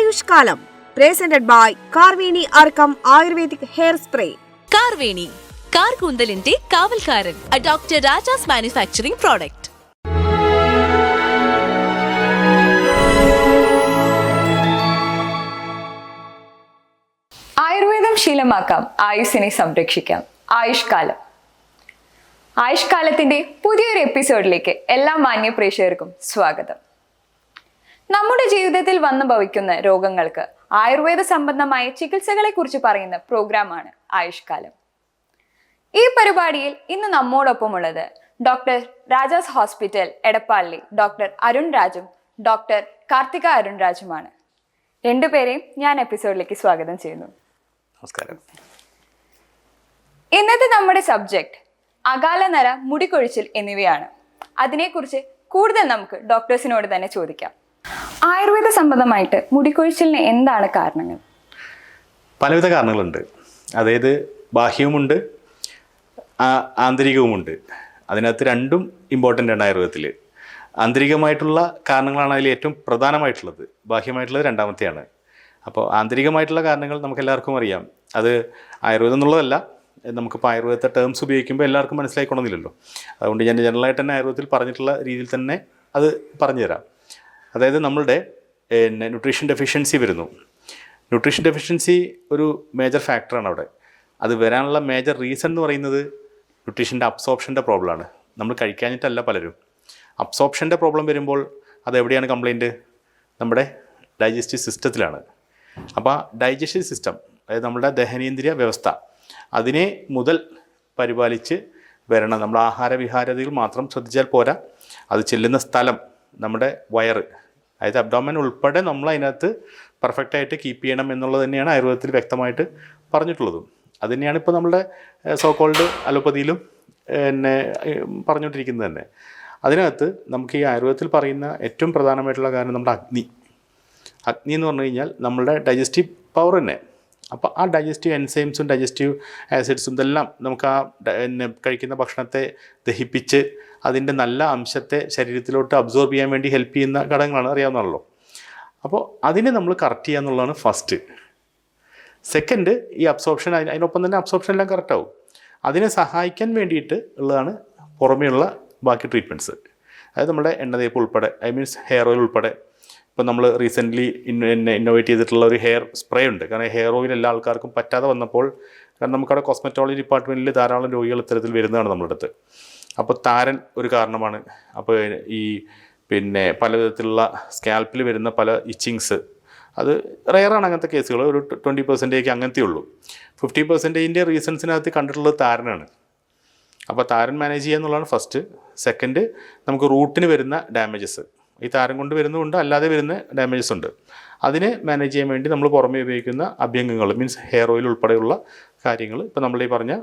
ആയുഷ്കാലം presented by Karveni Arkam ayurvedic hair spray. Karveni കാർകൂന്തലിന്റെ കാവൽക്കാരൻ, ഡോക്ടർ രാജാസ് മാനുഫാക്ചറിംഗ് പ്രോഡക്റ്റ്. ആയുർവേദം ശീലമാക്കാം, ആയുസ്സിനെ സംരക്ഷിക്കാം. ആയുഷ്കാലം. ആയുഷ്കാലത്തിന്റെ പുതിയൊരു എപ്പിസോഡിലേക്ക് എല്ലാ മാന്യ പ്രേക്ഷകർക്കും സ്വാഗതം. നമ്മുടെ ജീവിതത്തിൽ വന്നു ഭവിക്കുന്ന രോഗങ്ങൾക്ക് ആയുർവേദ സംബന്ധമായ ചികിത്സകളെ കുറിച്ച് പറയുന്ന പ്രോഗ്രാമാണ് ആയുഷ്കാലം. ഈ പരിപാടിയിൽ ഇന്ന് നമ്മോടൊപ്പമുള്ളത് ഡോക്ടർ രാജാസ് ഹോസ്പിറ്റൽ എടപ്പാളിലെ ഡോക്ടർ അരുൺ രാജും ഡോക്ടർ കാർത്തിക അരുൺ രാജുമാണ്. രണ്ടുപേരെയും ഞാൻ എപ്പിസോഡിലേക്ക് സ്വാഗതം ചെയ്യുന്നു. നമസ്കാരം. ഇന്നത്തെ നമ്മുടെ സബ്ജക്റ്റ് അകാലനര, മുടികൊഴിച്ചിൽ എന്നിവയാണ്. അതിനെക്കുറിച്ച് കൂടുതൽ നമുക്ക് ഡോക്ടേഴ്സിനോട് തന്നെ ചോദിക്കാം. ആയുർവേദ സംബന്ധമായിട്ട് മുടികൊഴിച്ചിലിന് എന്താണ് കാരണങ്ങൾ? പലവിധ കാരണങ്ങളുണ്ട്. അതായത് ബാഹ്യവുമുണ്ട്, ആന്തരികവുമുണ്ട്. അതിനകത്ത് രണ്ടും ഇമ്പോർട്ടൻ്റ് ആണ് ആയുർവേദത്തിൽ. ആന്തരികമായിട്ടുള്ള കാരണങ്ങളാണ് അതിൽ ഏറ്റവും പ്രധാനമായിട്ടുള്ളത്. ബാഹ്യമായിട്ടുള്ളത് രണ്ടാമത്തെയാണ്. അപ്പോൾ ആന്തരികമായിട്ടുള്ള കാരണങ്ങൾ നമുക്കെല്ലാവർക്കും അറിയാം. അത് ആയുർവേദം എന്നുള്ളതല്ല, നമുക്കിപ്പോൾ ആയുർവേദത്തെ ടേംസ് ഉപയോഗിക്കുമ്പോൾ എല്ലാവർക്കും മനസ്സിലായിക്കൊള്ളുന്നില്ലല്ലോ. അതുകൊണ്ട് ഞാൻ ജനറലായിട്ട് തന്നെ ആയുർവേദത്തിൽ പറഞ്ഞിട്ടുള്ള രീതിയിൽ തന്നെ അത് പറഞ്ഞു തരാം. അതായത് നമ്മളുടെ ന്യൂട്രീഷൻ ഡെഫിഷ്യൻസി വരുന്നു. ന്യൂട്രീഷൻ ഡെഫിഷ്യൻസി ഒരു മേജർ ഫാക്ടറാണ് അവിടെ. അത് വരാനുള്ള മേജർ റീസൺ എന്ന് പറയുന്നത് ന്യൂട്രീഷൻ്റെ അബ്സോർപ്ഷൻ്റെ പ്രോബ്ലമാണ്. നമ്മൾ കഴിക്കാഞ്ഞിട്ടല്ല പലരും. അബ്സോർപ്ഷൻ്റെ പ്രോബ്ലം വരുമ്പോൾ അതെവിടെയാണ് കംപ്ലയിൻറ്റ്? നമ്മുടെ ഡൈജസ്റ്റീവ് സിസ്റ്റത്തിലാണ്. അപ്പോൾ ഡൈജസ്റ്റീവ് സിസ്റ്റം, അതായത് നമ്മുടെ ദഹനേന്ദ്രിയ വ്യവസ്ഥ, അതിനെ മുതൽ പരിപാലിച്ച് വരണം. നമ്മൾ ആഹാരവിഹാരതയിൽ മാത്രം ശ്രദ്ധിച്ചാൽ പോരാ. അത് ചെല്ലുന്ന സ്ഥലം, നമ്മുടെ വയറ്, അതായത് അബ്ഡോമൻ ഉൾപ്പെടെ നമ്മൾ അതിനകത്ത് പെർഫെക്റ്റായിട്ട് കീപ്പ് ചെയ്യണം എന്നുള്ളത് തന്നെയാണ് ആയുർവേദത്തിൽ വ്യക്തമായിട്ട് പറഞ്ഞിട്ടുള്ളതും. അത് തന്നെയാണ് ഇപ്പോൾ നമ്മുടെ സോക്കോൾഡ് അലോപ്പതിയിലും പറഞ്ഞുകൊണ്ടിരിക്കുന്നത് തന്നെ. അതിനകത്ത് നമുക്ക് ഈ ആയുർവേദത്തിൽ പറയുന്ന ഏറ്റവും പ്രധാനമായിട്ടുള്ള കാര്യം നമ്മുടെ അഗ്നി എന്ന് പറഞ്ഞു കഴിഞ്ഞാൽ നമ്മളുടെ ഡൈജസ്റ്റീവ് പവർ തന്നെ. അപ്പോൾ ആ ഡൈജസ്റ്റീവ് എൻസൈംസും ഡൈജസ്റ്റീവ് ആസിഡ്സും ഇതെല്ലാം നമുക്ക് ആ കഴിക്കുന്ന ഭക്ഷണത്തെ ദഹിപ്പിച്ച് അതിൻ്റെ നല്ല അംശത്തെ ശരീരത്തിലോട്ട് അബ്സോർബ് ചെയ്യാൻ വേണ്ടി ഹെൽപ്പ് ചെയ്യുന്ന ഘടകങ്ങളാണ്, അറിയാവുന്നതാണല്ലോ. അപ്പോൾ അതിനെ നമ്മൾ കറക്റ്റ് ചെയ്യുക എന്നുള്ളതാണ് ഫസ്റ്റ്. സെക്കൻഡ്, ഈ അബ്സോർപ്ഷൻ, അതിനൊപ്പം തന്നെ അബ്സോർപ്ഷൻ എല്ലാം കറക്റ്റാവും. അതിനെ സഹായിക്കാൻ വേണ്ടിയിട്ട് ഉള്ളതാണ് പുറമേയുള്ള ബാക്കി ട്രീറ്റ്മെൻറ്റ്സ്. അതായത് നമ്മുടെ എണ്ണ തേപ്പ് ഉൾപ്പെടെ, ഹെയർ ഓയിൽ ഉൾപ്പെടെ. ഇപ്പോൾ നമ്മൾ റീസെൻ്റ്ലി ഇന്നോവേറ്റ് ചെയ്തിട്ടുള്ള ഒരു ഹെയർ സ്പ്രേ ഉണ്ട്. കാരണം ഹെയർ ഓയിൽ എല്ലാ ആൾക്കാർക്കും പറ്റാതെ വന്നപ്പോൾ, കാരണം നമുക്കവിടെ കോസ്മെറ്റോളജി ഡിപ്പാർട്ട്മെൻറ്റിൽ ധാരാളം രോഗികൾ ഇത്തരത്തിൽ വരുന്നതാണ് നമ്മുടെ അടുത്ത്. അപ്പോൾ താരൻ ഒരു കാരണമാണ്. അപ്പോൾ ഈ പല വിധത്തിലുള്ള സ്കാൽപ്പിൽ വരുന്ന പല ഇച്ചിങ്സ്, അത് റെയറാണ് അങ്ങനത്തെ കേസുകൾ. ഒരു 20% അങ്ങനത്തെ ഉള്ളൂ. 50% റീസൺസിനകത്ത് കണ്ടിട്ടുള്ളത് താരനാണ്. അപ്പോൾ താരൻ മാനേജ് ചെയ്യുക എന്നുള്ളതാണ് ഫസ്റ്റ്. സെക്കൻഡ്, നമുക്ക് റൂട്ടിന് വരുന്ന ഡാമേജസ്, ഈ താരം കൊണ്ട് വരുന്നതുകൊണ്ട് അല്ലാതെ വരുന്ന ഡാമേജസ് ഉണ്ട്. അതിനെ മാനേജ് ചെയ്യാൻ വേണ്ടി നമ്മൾ പുറമേ ഉപയോഗിക്കുന്ന അഭ്യംഗങ്ങൾ, ഹെയർ ഓയിൽ ഉൾപ്പെടെയുള്ള കാര്യങ്ങൾ. ഇപ്പോൾ നമ്മൾ ഈ പറഞ്ഞ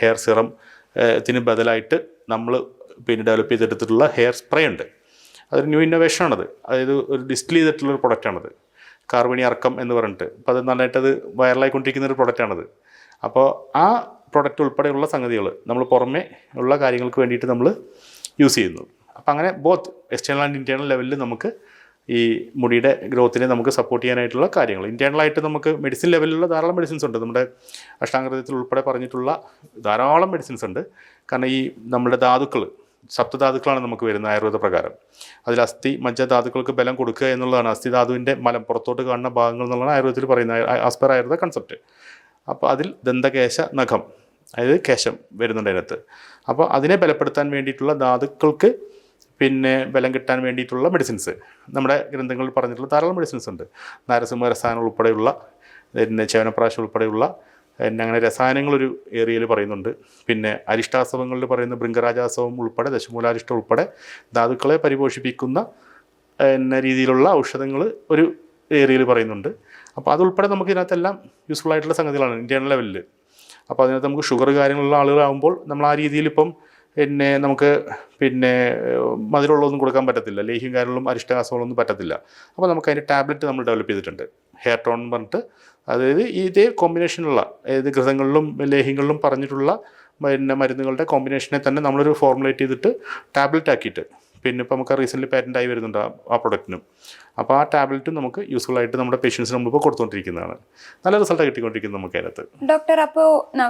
ഹെയർ സിറം ത്തിന് ബദലായിട്ട് നമ്മൾ ഡെവലപ്പ് ചെയ്തെടുത്തിട്ടുള്ള ഹെയർ സ്പ്രേ ഉണ്ട്. അതൊരു ന്യൂ ഇന്നോവേഷനാണത്. അതായത് ഒരു ഡിസ്റ്റിൽ ചെയ്തിട്ടുള്ളൊരു പ്രൊഡക്റ്റാണത്, കാർവേണി അർക്കം എന്ന് പറഞ്ഞിട്ട്. അപ്പോൾ അത് നന്നായിട്ടത് വൈറലായിക്കൊണ്ടിരിക്കുന്ന ഒരു പ്രൊഡക്റ്റാണത്. അപ്പോൾ ആ പ്രൊഡക്റ്റ് ഉൾപ്പെടെയുള്ള സംഗതികൾ നമ്മൾ പുറമേ ഉള്ള കാര്യങ്ങൾക്ക് വേണ്ടിയിട്ട് നമ്മൾ യൂസ് ചെയ്യുന്നു. അപ്പോൾ അങ്ങനെ ബോത്ത് എക്സ്റ്റേണൽ ആൻഡ് ഇൻറ്റേർണൽ ലെവലിൽ നമുക്ക് ഈ മുടിയുടെ ഗ്രോത്തിനെ നമുക്ക് സപ്പോർട്ട് ചെയ്യാനായിട്ടുള്ള കാര്യങ്ങൾ. ഇൻറ്റേർണലായിട്ട് നമുക്ക് മെഡിസിൻ ലെവലിലുള്ള ധാരാളം മെഡിസിൻസ് ഉണ്ട്. നമ്മുടെ അഷ്ടാംഗത്തിൽ ഉൾപ്പെടെ പറഞ്ഞിട്ടുള്ള ധാരാളം മെഡിസിൻസ് ഉണ്ട്. കാരണം ഈ നമ്മുടെ ധാതുക്കൾ, സപ്തധാതുക്കളാണ് നമുക്ക് വരുന്ന ആയുർവേദ പ്രകാരം. അതിൽ അസ്ഥി, മജ്ജ ധാതുക്കൾക്ക് ബലം കൊടുക്കുക എന്നുള്ളതാണ്. അസ്ഥി ധാതുവിൻ്റെ മലം പുറത്തോട്ട് കാണുന്ന ഭാഗങ്ങൾ എന്നുള്ളതാണ് ആയുർവേദത്തിൽ പറയുന്ന ആസ് പെർ ആയുർവേദ കൺസെപ്റ്റ്. അപ്പോൾ അതിൽ ദന്തകേശ നഖം, അതായത് കേശം വരുന്നുണ്ട് അതിനകത്ത്. അപ്പോൾ അതിനെ ബലപ്പെടുത്താൻ വേണ്ടിയിട്ടുള്ള ധാതുക്കൾക്ക് ബലം കിട്ടാൻ വേണ്ടിയിട്ടുള്ള മെഡിസിൻസ് നമ്മുടെ ഗ്രന്ഥങ്ങളിൽ പറഞ്ഞിട്ടുള്ള ധാരാളം മെഡിസിൻസ് ഉണ്ട്. നാരസിംഹ രസായനം ഉൾപ്പെടെയുള്ള, ചവനപ്രാശം ഉൾപ്പെടെയുള്ള അങ്ങനെ രസായനങ്ങളൊരു ഏരിയയിൽ പറയുന്നുണ്ട്. അരിഷ്ടാസവങ്ങളിൽ പറയുന്ന ഭൃംഗരാജാസവം ഉൾപ്പെടെ, ദശമൂലാരിഷ്ടം ഉൾപ്പെടെ ധാതുക്കളെ പരിപോഷിപ്പിക്കുന്ന രീതിയിലുള്ള ഔഷധങ്ങൾ ഒരു ഏരിയയിൽ പറയുന്നുണ്ട്. അപ്പോൾ അതുൾപ്പെടെ നമുക്ക് ഇതിനകത്തെല്ലാം യൂസ്ഫുൾ ആയിട്ടുള്ള സംഗതികളാണ് ഇൻറ്റേർണൽ ലെവലിൽ. അപ്പോൾ അതിനകത്ത് നമുക്ക് ഷുഗർ കാര്യങ്ങളുള്ള ആളുകളാകുമ്പോൾ നമ്മൾ ആ രീതിയിൽ ഇപ്പം നമുക്ക് മധുരമുള്ളതൊന്നും കൊടുക്കാൻ പറ്റത്തില്ല. ലേഹ്യം കാര്യങ്ങളും അരിഷ്ടകാസങ്ങളൊന്നും പറ്റത്തില്ല. അപ്പോൾ നമുക്ക് അതിൻ്റെ ടാബ്ലറ്റ് നമ്മൾ ഡെവലപ്പ് ചെയ്തിട്ടുണ്ട്, ഹെയർ ടോൺ എന്ന് പറഞ്ഞിട്ട്. അതായത് ഇതേ കോമ്പിനേഷനുള്ള, ഏത് ഘൃതങ്ങളിലും ലേഹ്യങ്ങളിലും പറഞ്ഞിട്ടുള്ള മരുന്നുകളുടെ കോമ്പിനേഷനെ തന്നെ നമ്മളൊരു ഫോർമുലേറ്റ് ചെയ്തിട്ട് ടാബ്ലറ്റ് ആക്കിയിട്ട് പിന്നെ ഇപ്പോൾ നമുക്ക് റീസെൻ്റ്ലി പാറ്റൻ്റ് ആയി വരുന്നുണ്ട് ആ പ്രൊഡക്റ്റിനും. അപ്പോൾ ആ ടാബ്ലറ്റും നമുക്ക് യൂസ്ഫുൾ ആയിട്ട് നമ്മുടെ പേഷ്യൻസിന് നമ്മളിപ്പോൾ കൊടുത്തുകൊണ്ടിരിക്കുന്നതാണ്. നല്ല റിസൾട്ട് കിട്ടിക്കൊണ്ടിരിക്കുന്നത് നമുക്ക് അതിനകത്ത്. ഡോക്ടർ,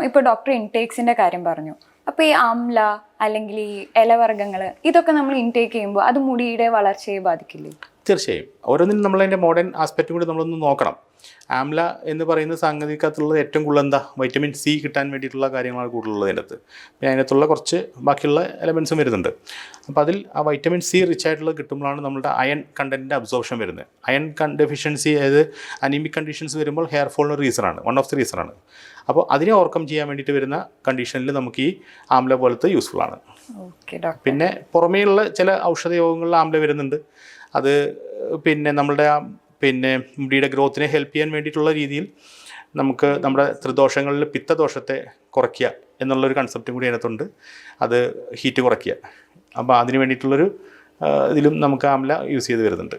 ഇപ്പോൾ ഡോക്ടർ ഇൻടേക്സിൻ്റെ കാര്യം പറഞ്ഞു. അപ്പോൾ ഈ ആംല അല്ലെങ്കിൽ ഈ ഇലവർഗ്ഗങ്ങൾ ഇതൊക്കെ നമ്മൾ ഇൻടേക്ക് ചെയ്യുമ്പോൾ അത് മുടിയുടെ വളർച്ചയെ ബാധിക്കില്ലേ? തീർച്ചയായും. ഓരോന്നിനും നമ്മളതിൻ്റെ മോഡേൺ ആസ്പെക്റ്റും കൂടി നമ്മളൊന്ന് നോക്കണം. ആംല എന്ന് പറയുന്ന സംഗതിക്കകത്തുള്ളത് ഏറ്റവും കൂടുതൽ എന്താ, വൈറ്റമിൻ സി കിട്ടാൻ വേണ്ടിയിട്ടുള്ള കാര്യങ്ങളാണ് കൂടുതലുള്ളത് അതിനകത്ത്. പിന്നെ അതിനകത്തുള്ള കുറച്ച് ബാക്കിയുള്ള എലമെൻസും വരുന്നുണ്ട്. അപ്പോൾ അതിൽ ആ വൈറ്റമിൻ സി റിച്ച് ആയിട്ടുള്ളത് കിട്ടുമ്പോഴാണ് നമ്മുടെ അയൺ കണ്ടൻറ്റിൻ്റെ അബ്സോർപ്ഷൻ വരുന്നത്. അയൺ ഡെഫിഷ്യൻസി, അതായത് അനീമിക് കണ്ടീഷൻസ് വരുമ്പോൾ ഹെയർ ഫോളിന് റീസണാണ്, വൺ ഓഫ് ദി റീസണാണ്. അപ്പോൾ അതിനെ ഓവർകം ചെയ്യാൻ വേണ്ടിയിട്ട് വരുന്ന കണ്ടീഷനിൽ നമുക്ക് ഈ ആംല പോലത്തെ യൂസ്ഫുൾ ആണ്. പിന്നെ പുറമേയുള്ള ചില ഔഷധയോഗങ്ങളിൽ ആംല വരുന്നുണ്ട്. അത് പിന്നെ നമ്മളുടെ പിന്നെ മുടിയുടെ ഗ്രോത്തിനെ ഹെൽപ്പ് ചെയ്യാൻ വേണ്ടിയിട്ടുള്ള രീതിയിൽ നമുക്ക് നമ്മുടെ ത്രിദോഷങ്ങളിൽ പിത്തദോഷത്തെ കുറയ്ക്കുക എന്നുള്ളൊരു കൺസെപ്റ്റും കൂടി അതിനകത്തുണ്ട്. അത് ഹീറ്റ് കുറയ്ക്കുക. അപ്പോൾ അതിന് വേണ്ടിയിട്ടുള്ളൊരു ഇതിലും നമുക്ക് ആംല യൂസ് ചെയ്ത് വരുന്നുണ്ട്.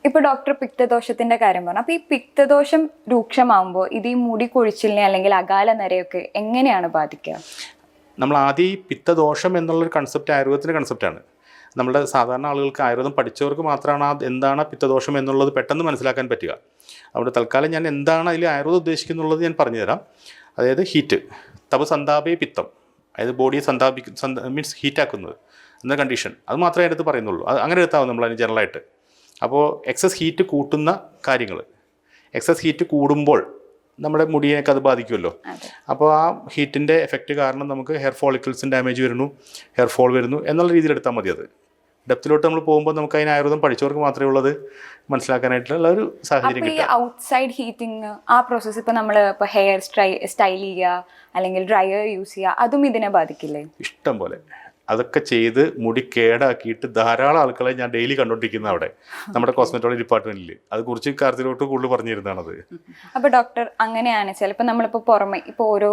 ഇപ്പോൾ ഡോക്ടർ പിക്തദോഷത്തിൻ്റെ കാര്യം പറഞ്ഞു. അപ്പോൾ ഈ പിക്തദോഷം രൂക്ഷമാകുമ്പോൾ ഇത് ഈ മുടി കൊഴിച്ചിലിനെ അല്ലെങ്കിൽ അകാല നരയൊക്കെ എങ്ങനെയാണ് ബാധിക്കുക? നമ്മൾ ആദ്യം ഈ പിത്തദോഷം എന്നുള്ളൊരു കൺസെപ്റ്റ് ആയുർവേദത്തിൻ്റെ കൺസെപ്റ്റാണ്. നമ്മുടെ സാധാരണ ആളുകൾക്ക്, ആയുർവേദം പഠിച്ചവർക്ക് മാത്രമാണ് എന്താണ് പിത്തദോഷം എന്നുള്ളത് പെട്ടെന്ന് മനസ്സിലാക്കാൻ പറ്റുക. അതുകൊണ്ട് തൽക്കാലം ഞാൻ എന്താണ് അതിൽ ആയുർവേദം ഉദ്ദേശിക്കുന്നുള്ളത് ഞാൻ പറഞ്ഞുതരാം. അതായത് ഹീറ്റ്, തപ സന്താപേ പിത്തം, അതായത് ബോഡിയെ മീൻസ് ഹീറ്റാക്കുന്നത് എന്ന കണ്ടീഷൻ, അത് മാത്രമേ അതിനകത്ത് പറയുന്നുള്ളൂ. അത് അങ്ങനെ എടുത്താവും നമ്മൾ അതിന് ജനറലായിട്ട്. അപ്പോൾ എക്സസ് ഹീറ്റ് കൂട്ടുന്ന കാര്യങ്ങൾ, എക്സസ് ഹീറ്റ് കൂടുമ്പോൾ നമ്മുടെ മുടിയേക്ക് അത് ബാധിക്കുമല്ലോ. അപ്പോൾ ആ ഹീറ്റിൻ്റെ എഫക്റ്റ് കാരണം നമുക്ക് ഹെയർ ഫോളിക്കിൾസിന് ഡാമേജ് വരുന്നു, ഹെയർ ഫോൾ വരുന്നു എന്നുള്ള രീതിയിൽ എടുത്താൽ മതി. അത് ഡെപ്തിലോട്ട് നമ്മൾ പോകുമ്പോൾ നമുക്ക് അതിന് ആയുർവേദം പഠിച്ചവർക്ക് മാത്രമേ ഉള്ളത് മനസ്സിലാക്കാനായിട്ടുള്ള ഒരു സാഹചര്യം കിട്ടും. ഔട്ട്സൈഡ് ഹീറ്റിംഗ് ആ പ്രോസസ്സ് ഇപ്പോൾ നമ്മൾ ഇപ്പോൾ ഹെയർ സ്റ്റൈൽ ചെയ്യുക അല്ലെങ്കിൽ ഡ്രയർ യൂസ് ചെയ്യുക, അതും ഇതിനെ ബാധിക്കില്ലേ? ഇഷ്ടം പോലെ അതൊക്കെ ചെയ്ത് മുടി കേടാക്കിയിട്ട് ധാരാളം ആൾക്കാരെ ഞാൻ ഡെയിലി കണ്ടുകൊണ്ടിരിക്കുന്ന അവിടെ നമ്മുടെ കോസ്മെറ്റോളജി ഡിപ്പാർട്ട്മെന്റിൽ അത് കുറിച്ച് കാര്യത്തിലോട്ട് കൂടുതൽ പറഞ്ഞിരുന്നതാണത്. അപ്പോൾ ഡോക്ടർ, അങ്ങനെയാണ് ചിലപ്പോൾ നമ്മളിപ്പോൾ പുറമെ ഇപ്പോൾ ഓരോ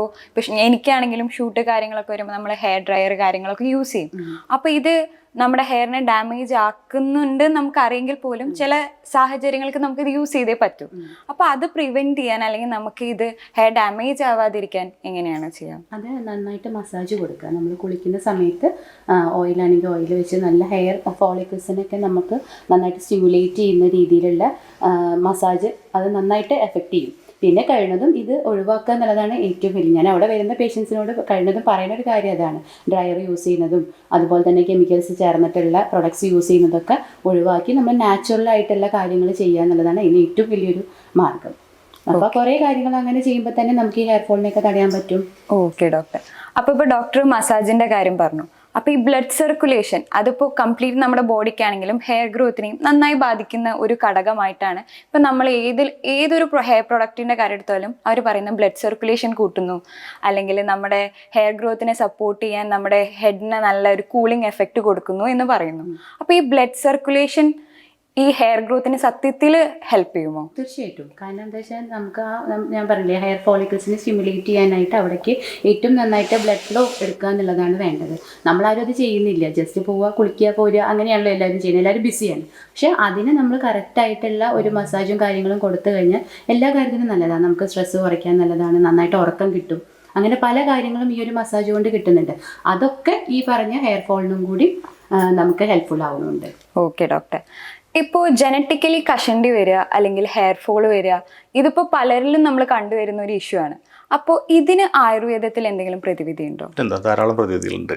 എനിക്കാണെങ്കിലും ഷൂട്ട് കാര്യങ്ങളൊക്കെ വരുമ്പോൾ നമ്മൾ ഹെയർ ഡ്രയർ കാര്യങ്ങളൊക്കെ യൂസ് ചെയ്യും. അപ്പോൾ ഇത് നമ്മുടെ ഹെയറിനെ ഡാമേജ് ആക്കുന്നുണ്ട് നമുക്കറിയെങ്കിൽ പോലും ചില സാഹചര്യങ്ങൾക്ക് നമുക്കിത് യൂസ് ചെയ്തേ പറ്റൂ. അപ്പോൾ അത് പ്രിവെൻറ്റ് ചെയ്യാൻ അല്ലെങ്കിൽ നമുക്ക് ഇത് ഹെയർ ഡാമേജ് ആവാതിരിക്കാൻ എങ്ങനെയാണ് ചെയ്യാം? അത് നന്നായിട്ട് മസാജ് കൊടുക്കുക. നമ്മൾ കുളിക്കുന്ന സമയത്ത് ഓയിലാണെങ്കിൽ ഓയിൽ വെച്ച് നല്ല ഹെയർ ഫോളിക്കിൾസിനൊക്കെ നമുക്ക് നന്നായിട്ട് സ്റ്റിമുലേറ്റ് ചെയ്യുന്ന രീതിയിലുള്ള മസാജ് അത് നന്നായിട്ട് എഫക്റ്റ് ചെയ്യും. പിന്നെ കഴിയുന്നതും ഇത് ഒഴിവാക്കുക എന്നുള്ളതാണ് ഏറ്റവും വലിയ, ഞാൻ അവിടെ വരുന്ന പേഷ്യൻസിനോട് കഴിയുന്നതും പറയുന്ന ഒരു കാര്യം അതാണ്. ഡ്രയർ യൂസ് ചെയ്യുന്നതും അതുപോലെ തന്നെ കെമിക്കൽസ് ചേർന്നിട്ടുള്ള പ്രൊഡക്ട്സ് യൂസ് ചെയ്യുന്നതൊക്കെ ഒഴിവാക്കി നമ്മൾ നാച്ചുറലായിട്ടുള്ള കാര്യങ്ങൾ ചെയ്യുക എന്നുള്ളതാണ് ഇതിന് ഏറ്റവും വലിയൊരു മാർഗം. അപ്പോൾ കുറേ കാര്യങ്ങൾ അങ്ങനെ ചെയ്യുമ്പോൾ തന്നെ നമുക്ക് ഈ ഹെയർ ഫോളിനെയൊക്കെ തടയാൻ പറ്റും. Okay doctor. അപ്പോൾ ഇപ്പോൾ ഡോക്ടർ മസാജിൻ്റെ കാര്യം പറഞ്ഞു. അപ്പോൾ ഈ ബ്ലഡ് സർക്കുലേഷൻ അതിപ്പോൾ കംപ്ലീറ്റ് നമ്മുടെ ബോഡിക്കാണെങ്കിലും ഹെയർ ഗ്രോത്തിനെയും നന്നായി ബാധിക്കുന്ന ഒരു ഘടകമായിട്ടാണ്. ഇപ്പം നമ്മൾ ഏതൊരു ഹെയർ പ്രൊഡക്റ്റിൻ്റെ കാര്യം എടുത്താലും അവർ പറയുന്ന ബ്ലഡ് സർക്കുലേഷൻ കൂട്ടുന്നു, അല്ലെങ്കിൽ നമ്മുടെ ഹെയർ ഗ്രോത്തിനെ സപ്പോർട്ട് ചെയ്യാൻ നമ്മുടെ ഹെഡിന് നല്ല ഒരു കൂളിംഗ് എഫക്റ്റ് കൊടുക്കുന്നു എന്ന് പറയുന്നു. അപ്പോൾ ഈ ബ്ലഡ് സർക്കുലേഷൻ ഈ ഹെയർ ഗ്രോത്തിന് സത്യത്തിൽ ഹെൽപ്പ് ചെയ്യുമോ? തീർച്ചയായിട്ടും. കാരണം എന്താ വെച്ചാൽ നമുക്ക് ഞാൻ പറഞ്ഞില്ലേ, ഹെയർ ഫോളിക്കിൾസിനെ സ്റ്റിമുലേറ്റ് ചെയ്യാനായിട്ട് അവിടേക്ക് ഏറ്റവും നന്നായിട്ട് ബ്ലഡ് ഫ്ലോ എടുക്കുക എന്നുള്ളതാണ് വേണ്ടത്. നമ്മളാരും അത് ചെയ്യുന്നില്ല. ജസ്റ്റ് പോവുക, കുളിക്കുക, പോരുക, അങ്ങനെയാണല്ലോ എല്ലാവരും ചെയ്യുന്നത്. എല്ലാവരും ബിസിയാണ്. പക്ഷേ അതിന് നമ്മൾ കറക്റ്റായിട്ടുള്ള ഒരു മസാജും കാര്യങ്ങളും കൊടുത്തു കഴിഞ്ഞാൽ എല്ലാ കാര്യത്തിനും നല്ലതാണ്. നമുക്ക് സ്ട്രെസ്സ് കുറയ്ക്കാൻ നല്ലതാണ്, നന്നായിട്ട് ഉറക്കം കിട്ടും. അങ്ങനെ പല കാര്യങ്ങളും ഈ ഒരു മസാജ് കൊണ്ട് കിട്ടുന്നുണ്ട്. അതൊക്കെ ഈ പറഞ്ഞ ഹെയർ ഫോളിനും കൂടി നമുക്ക് ഹെൽപ്ഫുൾ ആവുന്നുണ്ട്. Okay doctor. ഇപ്പോൾ ജനറ്റിക്കലി കഷണ്ടി വരിക അല്ലെങ്കിൽ ഹെയർ ഫോൾ വരിക, ഇതിപ്പോൾ പലരിലും നമ്മൾ കണ്ടുവരുന്ന ഒരു ഇഷ്യൂ ആണ്. അപ്പോൾ ഇതിന് ആയുർവേദത്തിൽ എന്തെങ്കിലും പ്രതിവിധി ഉണ്ടോ? ധാരാളം പ്രതിവിധികളുണ്ട്.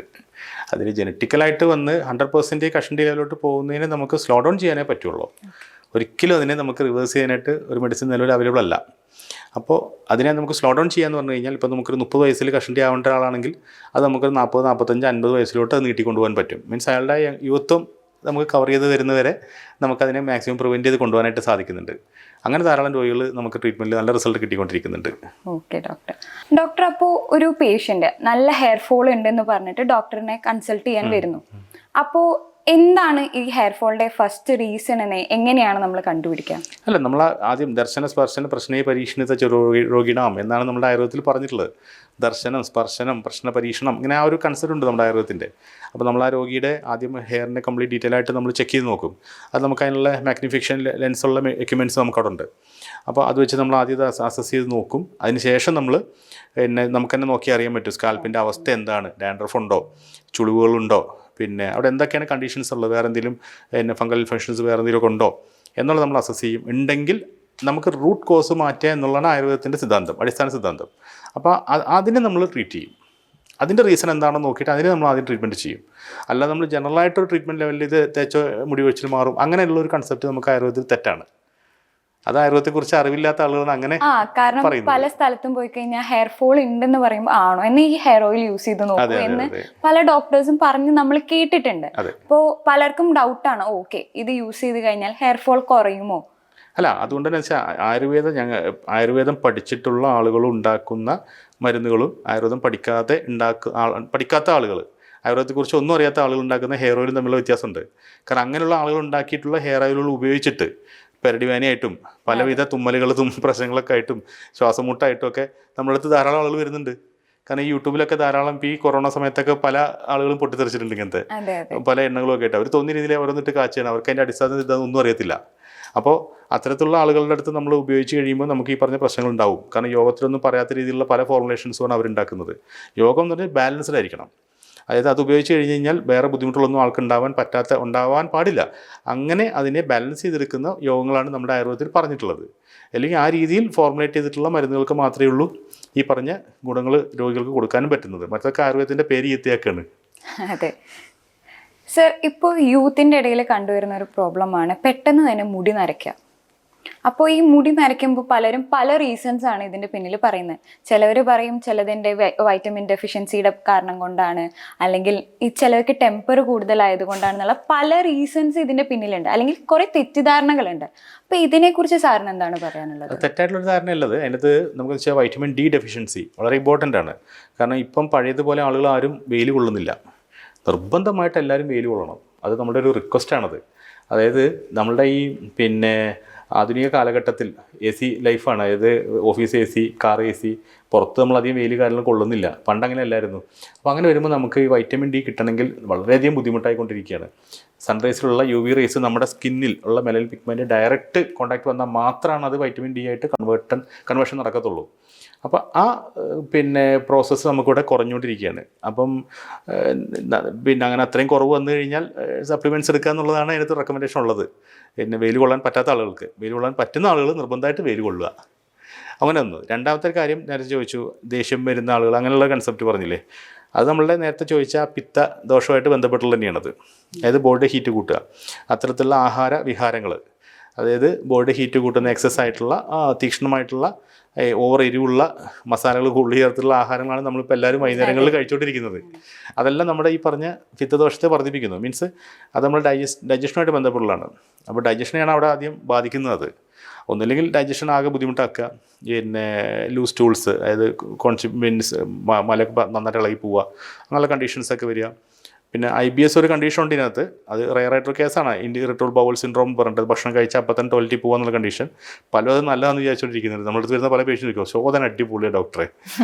അതിൽ ജനറ്റിക്കലായിട്ട് വന്ന് 100% കഷണ്ടി ലെവലിലോട്ട് പോകുന്നതിന് നമുക്ക് സ്ലോ ഡൗൺ ചെയ്യാനേ പറ്റുള്ളൂ. ഒരിക്കലും അതിനെ നമുക്ക് റിവേഴ്സ് ചെയ്യാനായിട്ട് ഒരു മെഡിസിൻ നിലവിൽ അവൈലബിൾ അല്ല. അപ്പോൾ അതിനെ നമുക്ക് സ്ലോ ഡൗൺ ചെയ്യാന്ന് പറഞ്ഞു കഴിഞ്ഞാൽ, ഇപ്പോൾ നമുക്കൊരു 30 വയസ്സിൽ കഷണ്ടി ആവേണ്ട ഒരാളാണെങ്കിൽ അത് നമുക്കൊരു 40, 45, 50 വയസ്സിലോട്ട് അത് നീട്ടിക്കൊണ്ടുപോകാൻ പറ്റും. മീൻസ് അയാളുടെ യുവത്വം നമുക്ക് കവർ ചെയ്ത് വരുന്നവരെ നമുക്കതിനെ മാക്സിമം പ്രിവെൻറ്റ് ചെയ്ത് കൊണ്ടുപോകാനായിട്ട് സാധിക്കുന്നുണ്ട്. അങ്ങനെ ധാരാളം രോഗികൾ നമുക്ക് ട്രീറ്റ്മെൻറ്റിൽ നല്ല റിസൾട്ട് കിട്ടിക്കൊണ്ടിരിക്കുന്നുണ്ട്. Okay doctor. അപ്പോൾ ഒരു പേഷ്യൻ്റ് നല്ല ഹെയർ ഫോൾ ഉണ്ടെന്ന് പറഞ്ഞിട്ട് ഡോക്ടറിനെ കൺസൾട്ട് ചെയ്യാൻ വരുന്നു. അപ്പോൾ എന്താണ് ഈ ഹെയർ ഫോളിൻ്റെ ഫസ്റ്റ് റീസൺ എന്ന് എങ്ങനെയാണ് നമ്മൾ കണ്ടുപിടിക്കുക? അല്ല, നമ്മൾ ആദ്യം ദർശന സ്പർശന പ്രശ്നയെ പരീക്ഷണിത രോഗിണാം എന്നാണ് നമ്മുടെ ആയുർവേദത്തിൽ പറഞ്ഞിട്ടുള്ളത്. ദർശനം, സ്പർശനം, പ്രശ്ന പരീക്ഷണം, ഇങ്ങനെ ആ ഒരു കൺസെപ്റ്റ് ഉണ്ട് നമ്മുടെ ആയുർവേദത്തിൻ്റെ. അപ്പോൾ നമ്മൾ ആ രോഗിയുടെ ആദ്യം ഹെയറിനെ കംപ്ലീറ്റ് ഡീറ്റെയിൽ ആയിട്ട് നമ്മൾ ചെക്ക് ചെയ്ത് നോക്കും. അത് നമുക്ക് അതിനുള്ള മാഗ്നിഫിക്കേഷൻ ലെൻസുള്ള എക്യുപ്മെൻറ്റ്സ് നമുക്കവിടെ ഉണ്ട്. അപ്പോൾ അത് വെച്ച് നമ്മൾ ആദ്യം അസസ് ചെയ്ത് നോക്കും. അതിനുശേഷം നമ്മൾ നമുക്ക് തന്നെ നോക്കി അറിയാൻ പറ്റും സ്കാൽപ്പിൻ്റെ അവസ്ഥ എന്താണ്, ഡാൻഡ്രഫ് ഉണ്ടോ, ചുളിവുകളുണ്ടോ, പിന്നെ അവിടെ എന്തൊക്കെയാണ് കണ്ടീഷൻസ് ഉള്ളത്, വേറെ എന്തെങ്കിലും ഫംഗൽ ഇൻഫെക്ഷൻസ് വേറെ എന്തെങ്കിലും ഉണ്ടോ എന്നുള്ളത് നമ്മൾ അസസ് ചെയ്യും. ഉണ്ടെങ്കിൽ നമുക്ക് റൂട്ട് കോസ് മാറ്റുക എന്നുള്ളതാണ് ആയുർവേദത്തിൻ്റെ സിദ്ധാന്തം, അടിസ്ഥാന സിദ്ധാന്തം. അപ്പോൾ അതിനെ നമ്മൾ ട്രീറ്റ് ചെയ്യും. അതിൻ്റെ റീസൺ എന്താണെന്ന് നോക്കിയിട്ട് അതിനെ നമ്മൾ ആദ്യം ട്രീറ്റ്മെൻറ്റ് ചെയ്യും. അല്ലാതെ നമ്മൾ ജനറലായിട്ടൊരു ട്രീറ്റ്മെൻറ്റ് ലെവലിൽ ഇത് തേച്ചോ മുടി വെച്ചിൽ മാറും അങ്ങനെയുള്ള ഒരു കൺസെപ്റ്റ് നമുക്ക് ആയുർവേദത്തിൽ തെറ്റാണ്. അത് ആയുർവേദത്തെക്കുറിച്ച് അറിവില്ലാത്ത ആളുകൾ അങ്ങനെ കാരണം പല സ്ഥലത്തും പോയി കഴിഞ്ഞാൽ ഹെയർ ഫോൾ ഉണ്ടെന്ന് പറയുമ്പോൾ ആണോ എന്ന് ഈ ഹെയർ ഓയിൽ യൂസ് ചെയ്ത് നോക്കൂ എന്ന് പല ഡോക്ടേഴ്സും പറഞ്ഞ് നമ്മൾ കേട്ടിട്ടുണ്ട്. അപ്പോൾ പലർക്കും ഡൗട്ടാണ്, ഓക്കെ ഇത് യൂസ് ചെയ്ത് കഴിഞ്ഞാൽ ഹെയർ ഫോൾ കുറയുമോ? അല്ല, അതുകൊണ്ട് തന്നെ വെച്ചാൽ ആയുർവേദം പഠിച്ചിട്ടുള്ള ആളുകൾ ഉണ്ടാക്കുന്ന മരുന്നുകളും ആയുർവേദം പഠിക്കാത്ത ആളുകൾ, ആയുർവേദത്തെക്കുറിച്ച് ഒന്നും അറിയാത്ത ആളുകൾ ഉണ്ടാക്കുന്ന ഹെയർ ഓയിലും തമ്മിലുള്ള വ്യത്യാസമുണ്ട്. കാരണം അങ്ങനെയുള്ള ആളുകൾ ഉണ്ടാക്കിയിട്ടുള്ള ഹെയർ ഓയിലുകൾ ഉപയോഗിച്ചിട്ട് പെരടിവേനയായിട്ടും പലവിധ തുമ്മലുകളും പ്രശ്നങ്ങളൊക്കെ ആയിട്ടും ശ്വാസമുട്ടായിട്ടും ഒക്കെ നമ്മളടുത്ത് ധാരാളം ആളുകൾ വരുന്നുണ്ട്. കാരണം ഈ യൂട്യൂബിലൊക്കെ ധാരാളം ഈ കൊറോണ സമയത്തൊക്കെ പല ആളുകളും പൊട്ടിത്തെറിച്ചിട്ടുണ്ട് ഇങ്ങനത്തെ പല എണ്ണങ്ങളും ഒക്കെ ആയിട്ട്. അവർ തോന്നിയ രീതിയിൽ ഓരോന്നിട്ട് കാഴ്ചയാണ്, അവർക്ക് അതിൻ്റെ അടിസ്ഥാന ഇതൊന്നും അറിയത്തില്ല. അപ്പോൾ അത്തരത്തിലുള്ള ആളുകളുടെ അടുത്ത് നമ്മൾ ഉപയോഗിച്ച് കഴിയുമ്പോൾ നമുക്ക് ഈ പറഞ്ഞ പ്രശ്നങ്ങൾ ഉണ്ടാവും. കാരണം യോഗത്തിലൊന്നും പറയാത്ത രീതിയിലുള്ള പല ഫോർമുലേഷൻസുമാണ് അവരുണ്ടാക്കുന്നത്. യോഗം എന്ന് പറഞ്ഞാൽ ബാലൻസ്ഡ് ആയിരിക്കണം. അതായത് അത് ഉപയോഗിച്ച് കഴിഞ്ഞ് കഴിഞ്ഞാൽ വേറെ ബുദ്ധിമുട്ടുകളൊന്നും ആൾക്ക് ഉണ്ടാവാൻ പാടില്ല. അങ്ങനെ അതിനെ ബാലൻസ് ചെയ്തെടുക്കുന്ന യോഗങ്ങളാണ് നമ്മുടെ ആയുർവേദത്തിൽ പറഞ്ഞിട്ടുള്ളത്. അല്ലെങ്കിൽ ആ രീതിയിൽ ഫോർമുലേറ്റ് ചെയ്തിട്ടുള്ള മരുന്നുകൾക്ക് മാത്രമേ ഉള്ളൂ ഈ പറഞ്ഞ ഗുണങ്ങൾ രോഗികൾക്ക് കൊടുക്കാനും പറ്റുന്നത്. മറ്റൊക്കെ ആയുർവേദത്തിൻ്റെ പേര് എത്തിയാക്കാണ്. അതെ സർ, ഇപ്പോൾ യൂത്തിൻ്റെ ഇടയിൽ കണ്ടുവരുന്ന ഒരു പ്രോബ്ലമാണ് പെട്ടെന്ന് തന്നെ മുടി നരയ്ക്കുക. അപ്പോൾ ഈ മുടി നരയ്ക്കുമ്പോൾ പലരും പല റീസൺസ് ആണ് ഇതിൻ്റെ പിന്നിൽ പറയുന്നത്. ചിലവർ പറയും ചിലതിൻ്റെ വൈറ്റമിൻ ഡെഫിഷ്യൻസിയുടെ കാരണം കൊണ്ടാണ്, അല്ലെങ്കിൽ ഈ ചിലവർക്ക് ടെമ്പർ കൂടുതലായതുകൊണ്ടാണെന്നുള്ള പല റീസൺസ് ഇതിൻ്റെ പിന്നിലുണ്ട്, അല്ലെങ്കിൽ കുറേ തെറ്റിദ്ധാരണകളുണ്ട്. അപ്പോൾ ഇതിനെക്കുറിച്ച് സാറിന് എന്താണ് പറയാനുള്ളത്? തെറ്റായിട്ടുള്ളൊരു ധാരണയുള്ളത് അതിനകത്ത് നമുക്ക് വെച്ചാൽ വൈറ്റമിൻ ഡി ഡെഫിഷ്യൻസി വളരെ ഇമ്പോർട്ടൻ്റ് ആണ്. കാരണം ഇപ്പം പഴയതുപോലെ ആളുകൾ ആരും വെയിൽ കൊള്ളുന്നില്ല. നിർബന്ധമായിട്ട് എല്ലാവരും വെയിൽ കൊള്ളണം. അത് നമ്മുടെ ഒരു റിക്വസ്റ്റാണത്. അതായത് നമ്മളുടെ ഈ ആധുനിക കാലഘട്ടത്തിൽ AC ലൈഫാണ്. അതായത് ഓഫീസ് AC, കാർ AC, പുറത്ത് നമ്മളധികം വെയിൽ കാര്യങ്ങളും കൊള്ളുന്നില്ല. പണ്ടങ്ങനെ അല്ലായിരുന്നു. അപ്പോൾ അങ്ങനെ വരുമ്പോൾ നമുക്ക് ഈ വൈറ്റമിൻ ഡി കിട്ടണമെങ്കിൽ വളരെയധികം ബുദ്ധിമുട്ടായിക്കൊണ്ടിരിക്കുകയാണ്. സൺറൈസിലുള്ള UV റേസ് നമ്മുടെ സ്കിന്നിൽ ഉള്ള മെലനിൻ പിഗ്മെൻറ്റ് ഡയറക്റ്റ് കോൺടാക്ട് വന്നാൽ മാത്രമാണ് അത് വൈറ്റമിൻ ഡി ആയിട്ട് കൺവേർഷൻ നടക്കത്തുള്ളൂ. അപ്പോൾ ആ പ്രോസസ്സ് നമുക്കിവിടെ കുറഞ്ഞുകൊണ്ടിരിക്കുകയാണ്. അപ്പം അങ്ങനെ അത്രയും കുറവ് വന്നു കഴിഞ്ഞാൽ സപ്ലിമെൻറ്റ്സ് എടുക്കുക എന്നുള്ളതാണ് അതിനകത്ത് റെക്കമെൻഡേഷൻ ഉള്ളത്. വെയിൽ കൊള്ളാൻ പറ്റാത്ത ആളുകൾക്ക്, വെയിൽ കൊള്ളാൻ പറ്റുന്ന ആളുകൾ നിർബന്ധമായിട്ട് വെയിൽ കൊള്ളുക. അങ്ങനെ ഒന്ന്. രണ്ടാമത്തെ കാര്യം നേരത്തെ ചോദിച്ചു, ദേഷ്യം വരുന്ന ആളുകൾ, അങ്ങനെയുള്ള കൺസെപ്റ്റ് പറഞ്ഞില്ലേ, അത് നമ്മളുടെ നേരത്തെ ചോദിച്ച പിത്ത ദോഷമായിട്ട് ബന്ധപ്പെട്ടുള്ള തന്നെയാണത്. അതായത് ബോഡിയുടെ ഹീറ്റ് കൂട്ടുക, അത്തരത്തിലുള്ള ആഹാര വിഹാരങ്ങൾ, അതായത് ബോഡിയുടെ ഹീറ്റ് കൂട്ടുന്ന എക്സസ് ആയിട്ടുള്ള തീക്ഷ്ണമായിട്ടുള്ള ഓവർ എരിവുള്ള മസാലകൾ കൂടുതൽ ചേർത്തുള്ള ആഹാരങ്ങളാണ് നമ്മളിപ്പോൾ എല്ലാവരും വൈകുന്നേരങ്ങളിൽ കഴിച്ചുകൊണ്ടിരിക്കുന്നത്. അതെല്ലാം നമ്മുടെ ഈ പറഞ്ഞ പിത്തദോഷത്തെ വർദ്ധിപ്പിക്കുന്നു. മീൻസ് അത് നമ്മൾ ഡൈജഷനുമായിട്ട് ബന്ധപ്പെട്ടുള്ളതാണ്. അപ്പോൾ ഡൈജഷനെയാണ് അവിടെ ആദ്യം ബാധിക്കുന്നത്. ഒന്നില്ലെങ്കിൽ ഡൈജഷൻ ആകെ ബുദ്ധിമുട്ടാക്കുക, ലൂസ് സ്റ്റൂൾസ്, അതായത് മലക്ക് നന്നായിട്ട് ഇളകി പോവുക, അങ്ങനെയുള്ള കണ്ടീഷൻസൊക്കെ വരിക. പിന്നെ IBS ഒരു കണ്ടീഷൻ ഉണ്ട് ഇതിനകത്ത്, അത് റയറായിട്ടൊരു കേസാണ്. ഇറിറ്റബിൾ ബൗൾ സിൻഡ്രോം പറഞ്ഞിട്ട് ഭക്ഷണം കഴിച്ചാൽ അപ്പം തന്നെ ടോയ്ലറ്റിൽ പോകുക എന്നുള്ള കണ്ടീഷൻ. പലതും നല്ലതാണെന്ന് വിചാരിച്ചുകൊണ്ടിരിക്കുന്നത്. നമ്മളടുത്ത് വരുന്ന പല പേഷ്യൻ്റ് ചോദിക്കും ശോധന അടിപൊളിയാണ് ഡോക്ടറെ.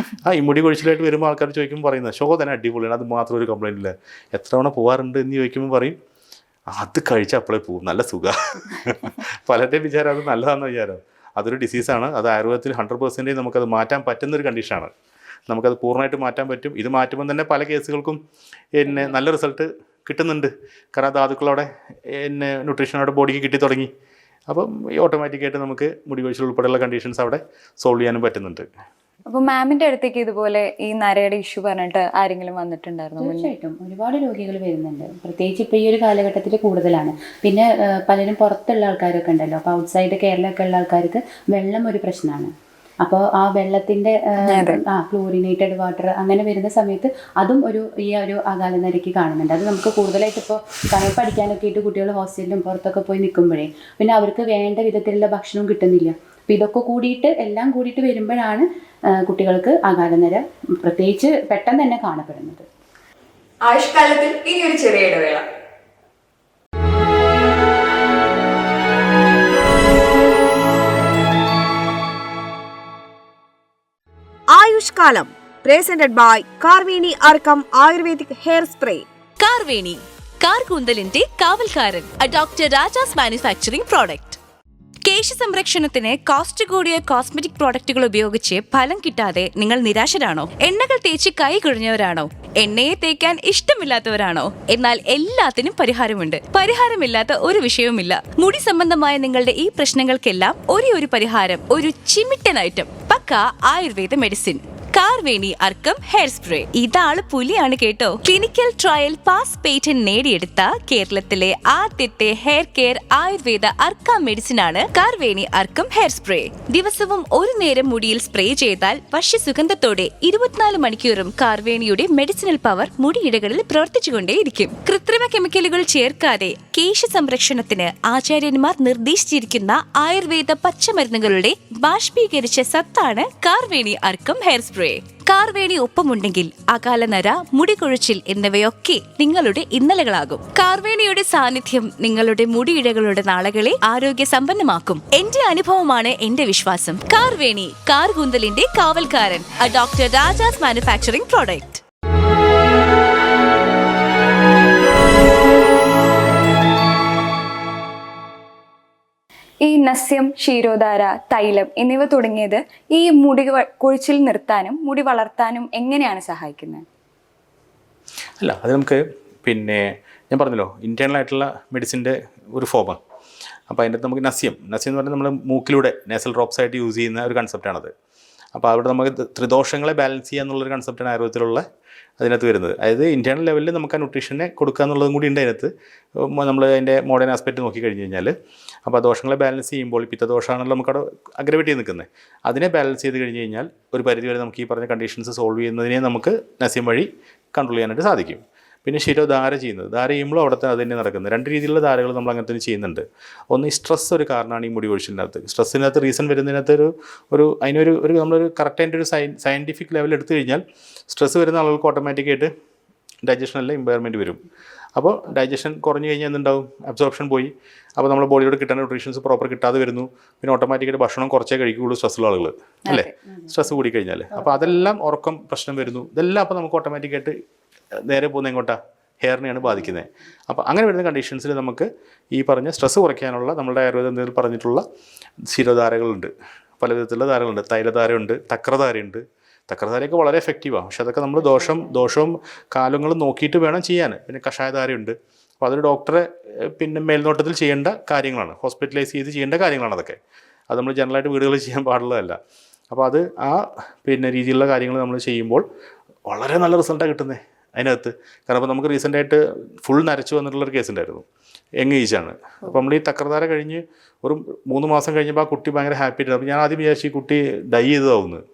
ഈ മുടി കൊഴിച്ചിലായിട്ട് വരുമ്പോൾ ആൾക്കാർ ചോദിക്കുമ്പോൾ പറയുന്നത് ശോധന അടിപൊളിയാണ്, അത് മാത്രം ഒരു കംപ്ലയിൻ്റ് ഇല്ല, എത്ര തവണ പോകാറുണ്ട് എന്ന് ചോദിക്കുമ്പോൾ പറയും അത് കഴിച്ചാൽ അപ്പോഴേ പോകും, നല്ല സുഖം. പലരുടെയും വിചാരം അത് നല്ലതാണെന്ന് വിചാരം. അതൊരു ഡിസീസാണ്. അത് ആയുർവേദത്തിൽ 100% നമുക്കത് മാറ്റാൻ പറ്റുന്നൊരു കണ്ടീഷനാണ്. നമുക്കത് പൂർണ്ണമായിട്ട് മാറ്റാൻ പറ്റും. ഇത് മാറ്റുമ്പോൾ തന്നെ പല കേസുകൾക്കും നല്ല റിസൾട്ട് കിട്ടുന്നുണ്ട്. കാരണം ധാതുക്കളവിടെ ന്യൂട്രീഷനോടെ ബോഡിക്ക് കിട്ടി തുടങ്ങി. അപ്പം ഓട്ടോമാറ്റിക്കായിട്ട് നമുക്ക് മുടി കൊഴിച്ചിൽ ഉൾപ്പെടെയുള്ള കണ്ടീഷൻസ് അവിടെ സോൾവ് ചെയ്യാനും പറ്റുന്നുണ്ട്. അപ്പോൾ മാമിൻ്റെ അടുത്തേക്ക് ഇതുപോലെ ഈ നരയുടെ ഇഷ്യൂ പറഞ്ഞിട്ട് ആരെങ്കിലും വന്നിട്ടുണ്ടായിരുന്നു? തീർച്ചയായിട്ടും ഒരുപാട് രോഗികൾ വരുന്നുണ്ട്. പ്രത്യേകിച്ച് ഇപ്പോൾ ഈ ഒരു കാലഘട്ടത്തിൽ കൂടുതലാണ്. പിന്നെ പലരും പുറത്തുള്ള ആൾക്കാരൊക്കെ ഉണ്ടല്ലോ. അപ്പോൾ ഔട്ട്സൈഡ് കേരളമൊക്കെ ഉള്ള ആൾക്കാർക്ക് വെള്ളം ഒരു പ്രശ്നമാണ്. അപ്പോൾ ആ വെള്ളത്തിൻ്റെ ക്ലോറിനേറ്റഡ് വാട്ടർ അങ്ങനെ വരുന്ന സമയത്ത് അതും ഈ ഒരു അകാലനരയ്ക്ക് കാണുന്നുണ്ട്. അത് നമുക്ക് കൂടുതലായിട്ട് ഇപ്പോൾ സമയം പഠിക്കാനൊക്കെ ആയിട്ട് കുട്ടികൾ ഹോസ്റ്റലിലും പുറത്തൊക്കെ പോയി നിൽക്കുമ്പോഴേ പിന്നെ അവർക്ക് വേണ്ട വിധത്തിലുള്ള ഭക്ഷണവും കിട്ടുന്നില്ല. അപ്പോൾ ഇതൊക്കെ കൂടിയിട്ട് എല്ലാം കൂടിയിട്ട് വരുമ്പോഴാണ് കുട്ടികൾക്ക് അകാലനര പ്രത്യേകിച്ച് പെട്ടെന്ന് തന്നെ കാണപ്പെടുന്നത്. ആയുഷ്കാലത്തിൽ ഇനി ഒരു ചെറിയ ഇടവേള. Ayushkalam presented by Karveni Arkam ayurvedic hair spray. Karveni, കാർ കൂന്തലിന്റെ കാവൽക്കാരൻ, ഡോക്ടർ രാജാസ് മാനുഫാക്ചറിംഗ് പ്രോഡക്റ്റ്. കേശ സംരക്ഷണത്തിന് കോസ്റ്റ് കൂടിയ കോസ്മെറ്റിക് പ്രോഡക്റ്റുകൾ ഉപയോഗിച്ച് ഫലം കിട്ടാതെ നിങ്ങൾ നിരാശരാണോ? എണ്ണകൾ തേച്ച് കൈ കുഴഞ്ഞവരാണോ? എണ്ണയെ തേക്കാൻ ഇഷ്ടമില്ലാത്തവരാണോ? എന്നാൽ എല്ലാത്തിനും പരിഹാരമുണ്ട്. പരിഹാരമില്ലാത്ത ഒരു വിഷയവുമില്ല. മുടി സംബന്ധമായ നിങ്ങളുടെ ഈ പ്രശ്നങ്ങൾക്കെല്ലാം ഒരേ ഒരു പരിഹാരം, ഒരു ചിമിട്ടൻ ഐറ്റം, പക്ക Ayurveda medicine. Karveni Arkam hair spray. ഇതാള് പുലിയാണ് കേട്ടോ. ക്ലിനിക്കൽ ട്രയൽ പാസ് പേറ്റന്റ് നേടിയെടുത്ത കേരളത്തിലെ ആദ്യത്തെ ഹെയർ കെയർ ആയുർവേദ അർക്ക മെഡിസിൻ ആണ് കാർവേണി അർക്കം ഹെയർ സ്പ്രേ. ദിവസവും ഒരു നേരം മുടിയിൽ സ്പ്രേ ചെയ്താൽ വശ്യസുഗന്ധത്തോടെ 24 മണിക്കൂറും കാർവേണിയുടെ മെഡിസിനൽ പവർ മുടിയിടകളിൽ പ്രവർത്തിച്ചുകൊണ്ടേയിരിക്കും. കൃത്രിമ കെമിക്കലുകൾ ചേർക്കാതെ കേശ സംരക്ഷണത്തിന് ആചാര്യന്മാർ നിർദ്ദേശിച്ചിരിക്കുന്ന ആയുർവേദ പച്ചമരുന്നുകളുടെ ബാഷ്പീകരിച്ച സത്താണ് കാർവേണി അർക്കം ഹെയർ സ്പ്രേ. കാർവേണി ഒപ്പമുണ്ടെങ്കിൽ അകാലനര, മുടികൊഴിച്ചിൽ എന്നിവയൊക്കെ നിങ്ങളുടെ ഇന്നലകളാകും. കാർവേണിയുടെ സാന്നിധ്യം നിങ്ങളുടെ മുടിയിഴകളുടെ നാളകളെ ആരോഗ്യ സമ്പന്നമാക്കും. എന്റെ അനുഭവമാണ് എന്റെ വിശ്വാസം. കാർവേണി, കാർകൂന്തലിന്റെ കാവൽക്കാരൻ, ഡോക്ടർ രാജാസ് മാനുഫാക്ചറിംഗ് പ്രോഡക്റ്റ്. ഈ നസ്യം, ക്ഷീരോധാര, തൈലം എന്നിവ തുടങ്ങിയത് ഈ മുടി കൊഴിച്ചിൽ നിർത്താനും മുടി വളർത്താനും എങ്ങനെയാണ് സഹായിക്കുന്നത്? അല്ല, അത് നമുക്ക് ഞാൻ പറഞ്ഞല്ലോ, ഇന്റേണൽ ആയിട്ടുള്ള മെഡിസിൻ്റെ ഒരു ഫോമാണ്. അപ്പോൾ അതിൻ്റെ അകത്ത് നമുക്ക് നസ്യം എന്ന് പറഞ്ഞാൽ നമ്മൾ മൂക്കിലൂടെ നേസൽ ഡ്രോപ്സ് ആയിട്ട് യൂസ് ചെയ്യുന്ന ഒരു കൺസെപ്റ്റാണത്. അപ്പോൾ അവിടെ നമുക്ക് ത്രിദോഷങ്ങളെ ബാലൻസ് ചെയ്യുക എന്നുള്ളൊരു കൺസെപ്റ്റാണ് ആയുർവേദത്തിലുള്ള അതിനകത്ത് വരുന്നത്. അതായത് ഇൻറ്റേർണൽ ലെവലിൽ നമുക്ക് ആ ന്യൂട്രീഷനെ കൊടുക്കുക എന്നുള്ളതും കൂടി ഉണ്ട് അതിനകത്ത്. നമ്മൾ അതിൻ്റെ മോഡേൺ ആസ്പെക്റ്റ് നോക്കി കഴിഞ്ഞ് കഴിഞ്ഞാൽ, അപ്പോൾ ആ ദോഷങ്ങളെ ബാലൻസ് ചെയ്യുമ്പോൾ പിത്തദോഷമാണല്ലോ നമുക്കവിടെ അഗ്രവേറ്റ് ചെയ്ത് നിൽക്കുന്നത്. അതിനെ ബാലൻസ് ചെയ്ത് കഴിഞ്ഞ് കഴിഞ്ഞാൽ ഒരു പരിധിവരെ നമുക്ക് ഈ പറഞ്ഞ കണ്ടീഷൻസ് സോൾവ് ചെയ്യുന്നതിനെ നമുക്ക് നസ്യം വഴി കൺട്രോൾ ചെയ്യാനായിട്ട് സാധിക്കും. പിന്നെ ശിരോധാര ചെയ്യുന്നത്, ധാര ചെയ്യുമ്പോൾ അവിടുത്തെ അത് തന്നെ നടക്കുന്നത്. രണ്ട് രീതിയിലുള്ള ധാരകൾ നമ്മൾ അങ്ങനെ തന്നെ ചെയ്യുന്നുണ്ട്. ഒന്ന്, ഈ സ്ട്രെസ് ഒരു കാരണമാണ് ഈ മുടി കൊഴിച്ചിലിനകത്ത്. സ്ട്രെസ്സിനകത്ത് റീസൺ വരുന്നതിനകത്ത് അതിനൊരു നമ്മളൊരു കറക്റ്റായിട്ട് ഒരു സയൻറ്റിഫിക് ലെവൽ എടുത്തു കഴിഞ്ഞാൽ സ്ട്രെസ് വരുന്ന ആളുകൾക്ക് ഓട്ടോമാറ്റിക്കായിട്ട് ഡൈജഷനിലെ ഇമ്പയർമെൻറ്റ് വരും. അപ്പോൾ ഡൈജഷൻ കുറഞ്ഞു കഴിഞ്ഞാൽ എന്തുണ്ടാവും? അബ്സോർപ്ഷൻ പോയി. അപ്പോൾ നമ്മുടെ ബോഡിയോട് കിട്ടുന്ന ന്യൂട്രീഷൻസ് പ്രോപ്പർ കിട്ടാതെ വരുന്നു. പിന്നെ ഓട്ടോമാറ്റിക്കായിട്ട് ഭക്ഷണം കുറച്ചേ കഴിക്കുകയുള്ളൂ സ്ട്രെസ്സുള്ള ആളുകൾ, അല്ലേ? സ്ട്രെസ് കൂടി കഴിഞ്ഞാൽ അപ്പോൾ അതെല്ലാം ഉറക്കം പ്രശ്നം വരുന്നു. ഇതെല്ലാം അപ്പോൾ നമുക്ക് ഓട്ടോമാറ്റിക്കായിട്ട് നേരെ പോകുന്ന എങ്ങോട്ടാ? ഹെയറിനെയാണ് ബാധിക്കുന്നത്. അപ്പോൾ അങ്ങനെ വരുന്ന കണ്ടീഷൻസിൽ നമുക്ക് ഈ പറഞ്ഞ സ്ട്രെസ് കുറയ്ക്കാനുള്ള നമ്മുടെ ആയുർവേദത്തിൽ പറഞ്ഞിട്ടുള്ള ശിരോധാരകളുണ്ട്. പല വിധത്തിലുള്ള ധാരകളുണ്ട്. തൈലധാരയുണ്ട്, തക്രധാരയുണ്ട്. തക്രധാരയൊക്കെ വളരെ എഫക്റ്റീവാണ്. പക്ഷെ അതൊക്കെ നമ്മൾ ദോഷവും കാലങ്ങളും നോക്കിയിട്ട് വേണം ചെയ്യാൻ. പിന്നെ കഷായധാരയുണ്ട്. അപ്പോൾ അതൊരു ഡോക്ടറെ മേൽനോട്ടത്തിൽ ചെയ്യേണ്ട കാര്യങ്ങളാണ്, ഹോസ്പിറ്റലൈസ് ചെയ്ത് ചെയ്യേണ്ട കാര്യങ്ങളാണ് അതൊക്കെ. അത് നമ്മൾ ജനറലായിട്ട് വീടുകളിൽ ചെയ്യാൻ പാടുള്ളതല്ല. അപ്പോൾ അത് രീതിയിലുള്ള കാര്യങ്ങൾ നമ്മൾ ചെയ്യുമ്പോൾ വളരെ നല്ല റിസൾട്ടാണ് കിട്ടുന്നത് അതിനകത്ത്. കാരണം അപ്പോൾ നമുക്ക് റീസെൻ്റായിട്ട് ഫുൾ നരച്ചു വന്നിട്ടുള്ളൊരു കേസ് ഉണ്ടായിരുന്നു. യങ് ഏജാണ്. അപ്പോൾ നമ്മൾ ഈ തക്രധാര കഴിഞ്ഞ് ഒരു 3 മാസം കഴിഞ്ഞപ്പോൾ ആ കുട്ടി ഭയങ്കര ഹാപ്പി ആയിട്ട്. അപ്പോൾ ഞാൻ ആദ്യം വിചാരിച്ചു ഈ കുട്ടി ഡൈ ചെയ്തതാവുന്നത്.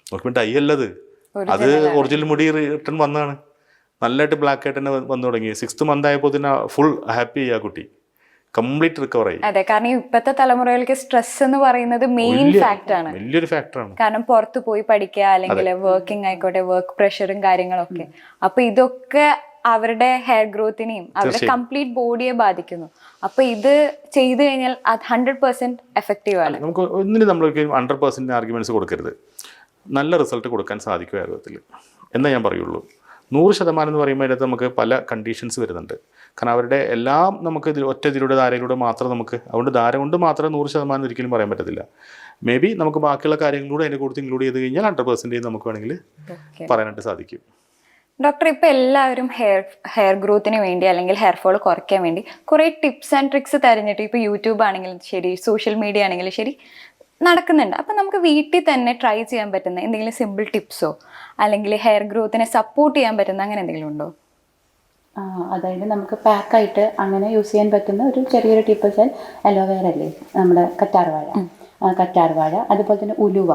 നോക്കുമ്പോൾ ഡൈ അല്ലത്, അത് ഒറിജിനൽ മുടി റിട്ടേൺ വന്നതാണ്. നല്ലതായിട്ട് ബ്ലാക്ക് ആയിട്ട് തന്നെ വന്നു തുടങ്ങി. 6th month ആയപ്പോൾ തന്നെ ഫുൾ ഹാപ്പി ആയി ആ കുട്ടി, കംപ്ലീറ്റ് റിക്കവർ ആയി. അതെ, കാരണം ഇപ്പോഴത്തെ തലമുറകൾക്ക് സ്ട്രെസ് എന്ന് പറയുന്നത് മെയിൻ ഫാക്ടറാണ്, വലിയൊരു ഫാക്ടറാണ്. കാരണം പുറത്ത് പോയി പഠിക്കുക, അല്ലെങ്കിൽ വർക്കിംഗ് ആയിക്കോട്ടെ, വർക്ക് പ്രഷറും കാര്യങ്ങളൊക്കെ. അപ്പൊ ഇതൊക്കെ അവരുടെ ഹെയർ ഗ്രോത്തിനെയും അവരുടെ കംപ്ലീറ്റ് ബോഡിയെ ബാധിക്കുന്നു. അപ്പൊ ഇത് ചെയ്തു കഴിഞ്ഞാൽ അത് 100% എഫക്റ്റീവ് ആണ്. നമുക്ക് ഒന്നിനും നമ്മൾ 100% ആർഗ്യുമെന്റ്സ് കൊടുക്കരുത്. നല്ല റിസൾട്ട് കൊടുക്കാൻ സാധിക്കും ആയുർവേദത്തിൽ എന്നേ ഞാൻ പറയുള്ളൂ. 100% എന്ന് പറയുമ്പോൾ അതിനകത്ത് നമുക്ക് പല കണ്ടീഷൻസ് വരുന്നുണ്ട്. കാരണം അവരുടെ എല്ലാം നമുക്ക് ഒറ്റ ഇതിലൂടെ ധാരയിലൂടെ മാത്രം നമുക്ക്, അതുകൊണ്ട് ധാര കൊണ്ട് മാത്രം 100% ഒരിക്കലും പറയാൻ പറ്റത്തില്ല. മേ ബി നമുക്ക് ബാക്കിയുള്ള കാര്യങ്ങളിലൂടെ അതിൻ്റെ കൂടുതൽ ഇൻക്ലൂഡ് ചെയ്ത് കഴിഞ്ഞാൽ 100% നമുക്ക് വേണമെങ്കിൽ പറയാനായിട്ട് സാധിക്കും. ഡോക്ടർ, ഇപ്പൊ എല്ലാവരും ഹെയർ ഗ്രോത്തിന് വേണ്ടി അല്ലെങ്കിൽ ഹെയർ ഫോൾ കുറയ്ക്കാൻ വേണ്ടി കുറെ ടിപ്സ് ആൻഡ് ട്രിക്സ് തരഞ്ഞിട്ട് ഇപ്പൊ യൂട്യൂബ് ആണെങ്കിലും ശരി, സോഷ്യൽ മീഡിയ ആണെങ്കിലും ശരി നടക്കുന്നുണ്ട്. അപ്പം നമുക്ക് വീട്ടിൽ തന്നെ ട്രൈ ചെയ്യാൻ പറ്റുന്ന എന്തെങ്കിലും സിമ്പിൾ ടിപ്സോ അല്ലെങ്കിൽ ഹെയർ ഗ്രോത്തിനെ സപ്പോർട്ട് ചെയ്യാൻ പറ്റുന്ന അങ്ങനെ എന്തെങ്കിലും ഉണ്ടോ? അതായത് നമുക്ക് പാക്കായിട്ട് അങ്ങനെ യൂസ് ചെയ്യാൻ പറ്റുന്ന ഒരു ചെറിയൊരു ടിപ്പ് വെച്ചാൽ അലോവേര അല്ലേ, നമ്മുടെ കറ്റാർവാഴ, അതുപോലെ തന്നെ ഉലുവ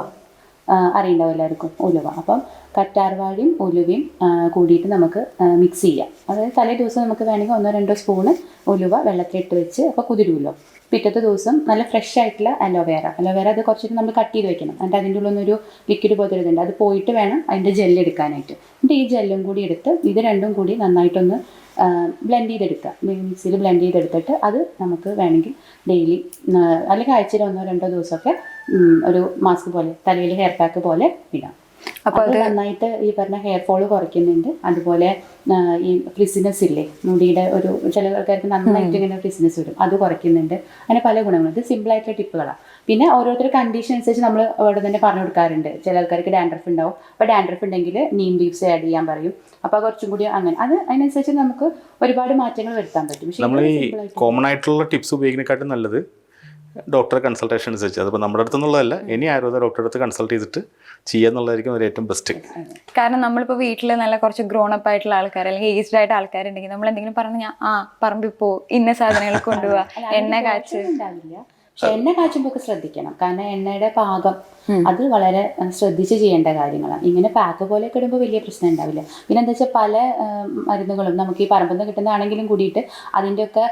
അറിയണ്ടാവും എല്ലാവർക്കും, ഉലുവ. അപ്പം കറ്റാർവാഴയും ഉലുവയും കൂടിയിട്ട് നമുക്ക് മിക്സ് ചെയ്യാം. അതായത് തലേ ദിവസം നമുക്ക് വേണമെങ്കിൽ 1-2 സ്പൂണ് ഉലുവ വെള്ളത്തിലിട്ട് വെച്ച് അപ്പോൾ കുതിരുമല്ലോ. പിറ്റത്തെ ദിവസം നല്ല ഫ്രഷ് ആയിട്ടുള്ള അലോവേര അത് കുറച്ചിട്ട് നമ്മൾ കട്ട് ചെയ്ത് വെക്കണം. എന്നിട്ട് അതിൻ്റെ ഉള്ളൊന്നൊരു ലിക്വിഡ് പോലത്തെ ഇതുണ്ട്, അത് പോയിട്ട് വേണം അതിൻ്റെ ജെല്ല് എടുക്കാനായിട്ട്. എന്നിട്ട് ഈ ജെല്ലും കൂടി എടുത്ത് ഇത് രണ്ടും കൂടി നന്നായിട്ടൊന്ന് ബ്ലെൻഡ് ചെയ്തെടുക്കുക. മിക്സിയിൽ ബ്ലെൻഡ് ചെയ്തെടുത്തിട്ട് അത് നമുക്ക് വേണമെങ്കിൽ ഡെയിലി അല്ലെങ്കിൽ ആഴ്ചയിൽ 1-2 ദിവസമൊക്കെ ഒരു മാസ്ക് പോലെ തലയിൽ ഹെയർ പാക്ക് പോലെ ഇടാം. അപ്പോൾ അത് നന്നായിട്ട് ഈ പറഞ്ഞ ഹെയർ ഫോള് കുറയ്ക്കുന്നുണ്ട്. അതുപോലെ ഈ ഫ്രിസിനെസ് ഇല്ലേ, മുടിയുടെ ഒരു ചില ആൾക്കാർക്ക് നന്നായിട്ട് ഇങ്ങനെ ഫ്രിസിനെസ് വരും, അത് കുറയ്ക്കുന്നുണ്ട്. അങ്ങനെ പല ഗുണങ്ങളും. ഇത് സിമ്പിളായിട്ടുള്ള ടിപ്പുകളാണ്. പിന്നെ ഓരോരുത്തർ കണ്ടീഷൻ അനുസരിച്ച് നമ്മൾ അവിടെ തന്നെ പറഞ്ഞു കൊടുക്കാറുണ്ട്. ചില ആൾക്കാർക്ക് ഡാൻഡ്രഫ് ഉണ്ടാവും. അപ്പോൾ ഡാൻഡ്രഫ് ഉണ്ടെങ്കിൽ നീം ലീവ്സ് ആഡ് ചെയ്യാൻ പറയും. അപ്പോൾ കുറച്ചും കൂടി അങ്ങനെ അതിനനുസരിച്ച് നമുക്ക് ഒരുപാട് മാറ്റങ്ങൾ വരുത്താൻ പറ്റും. നമ്മൾ ഈ കോമൺ ആയിട്ടുള്ള ടിപ്സ് ഉപയോഗിക്കുന്നതിനെക്കാട്ടും നല്ലത് ഡോക്ടറെ കൺസൾട്ടേഷൻ അനുസരിച്ച്, അതിപ്പോൾ നമ്മുടെ അടുത്ത് നിന്നുള്ളതല്ല, ഇനി ആയുർവേദ ഡോക്ടറെ അടുത്ത് കൺസൾട്ട് ചെയ്തിട്ട് ചെയ്യുക എന്നുള്ളതായിരിക്കും ഒരു ഏറ്റവും ബെസ്റ്റ്. കാരണം നമ്മളിപ്പോൾ വീട്ടിൽ നല്ല കുറച്ച് ഗ്രോണപ്പ് ആയിട്ടുള്ള ആൾക്കാർ അല്ലെങ്കിൽ ഏജ്ഡ് ആയിട്ട് ആൾക്കാരുണ്ടെങ്കിൽ നമ്മൾ എന്തെങ്കിലും പറഞ്ഞാൽ പറമ്പിൽ പോ, ഇന്ന സാധനങ്ങൾ കൊണ്ടുപോവാ, എണ്ണ കാച്ച് ഉണ്ടാവില്ല. പക്ഷെ എണ്ണ കാച്ചുമ്പോൾ ഒക്കെ ശ്രദ്ധിക്കണം. കാരണം എണ്ണയുടെ പാകം അത് വളരെ ശ്രദ്ധിച്ച് ചെയ്യേണ്ട കാര്യങ്ങളാണ്. ഇങ്ങനെ പാക്ക് പോലെയൊക്കെ ഇടുമ്പോൾ വലിയ പ്രശ്നം ഉണ്ടാവില്ല. പിന്നെ എന്താ വെച്ചാൽ പല മരുന്നുകളും നമുക്ക് ഈ പറമ്പിൽ നിന്ന് കിട്ടുന്നതാണെങ്കിലും കൂടിയിട്ട് അതിൻ്റെയൊക്കെ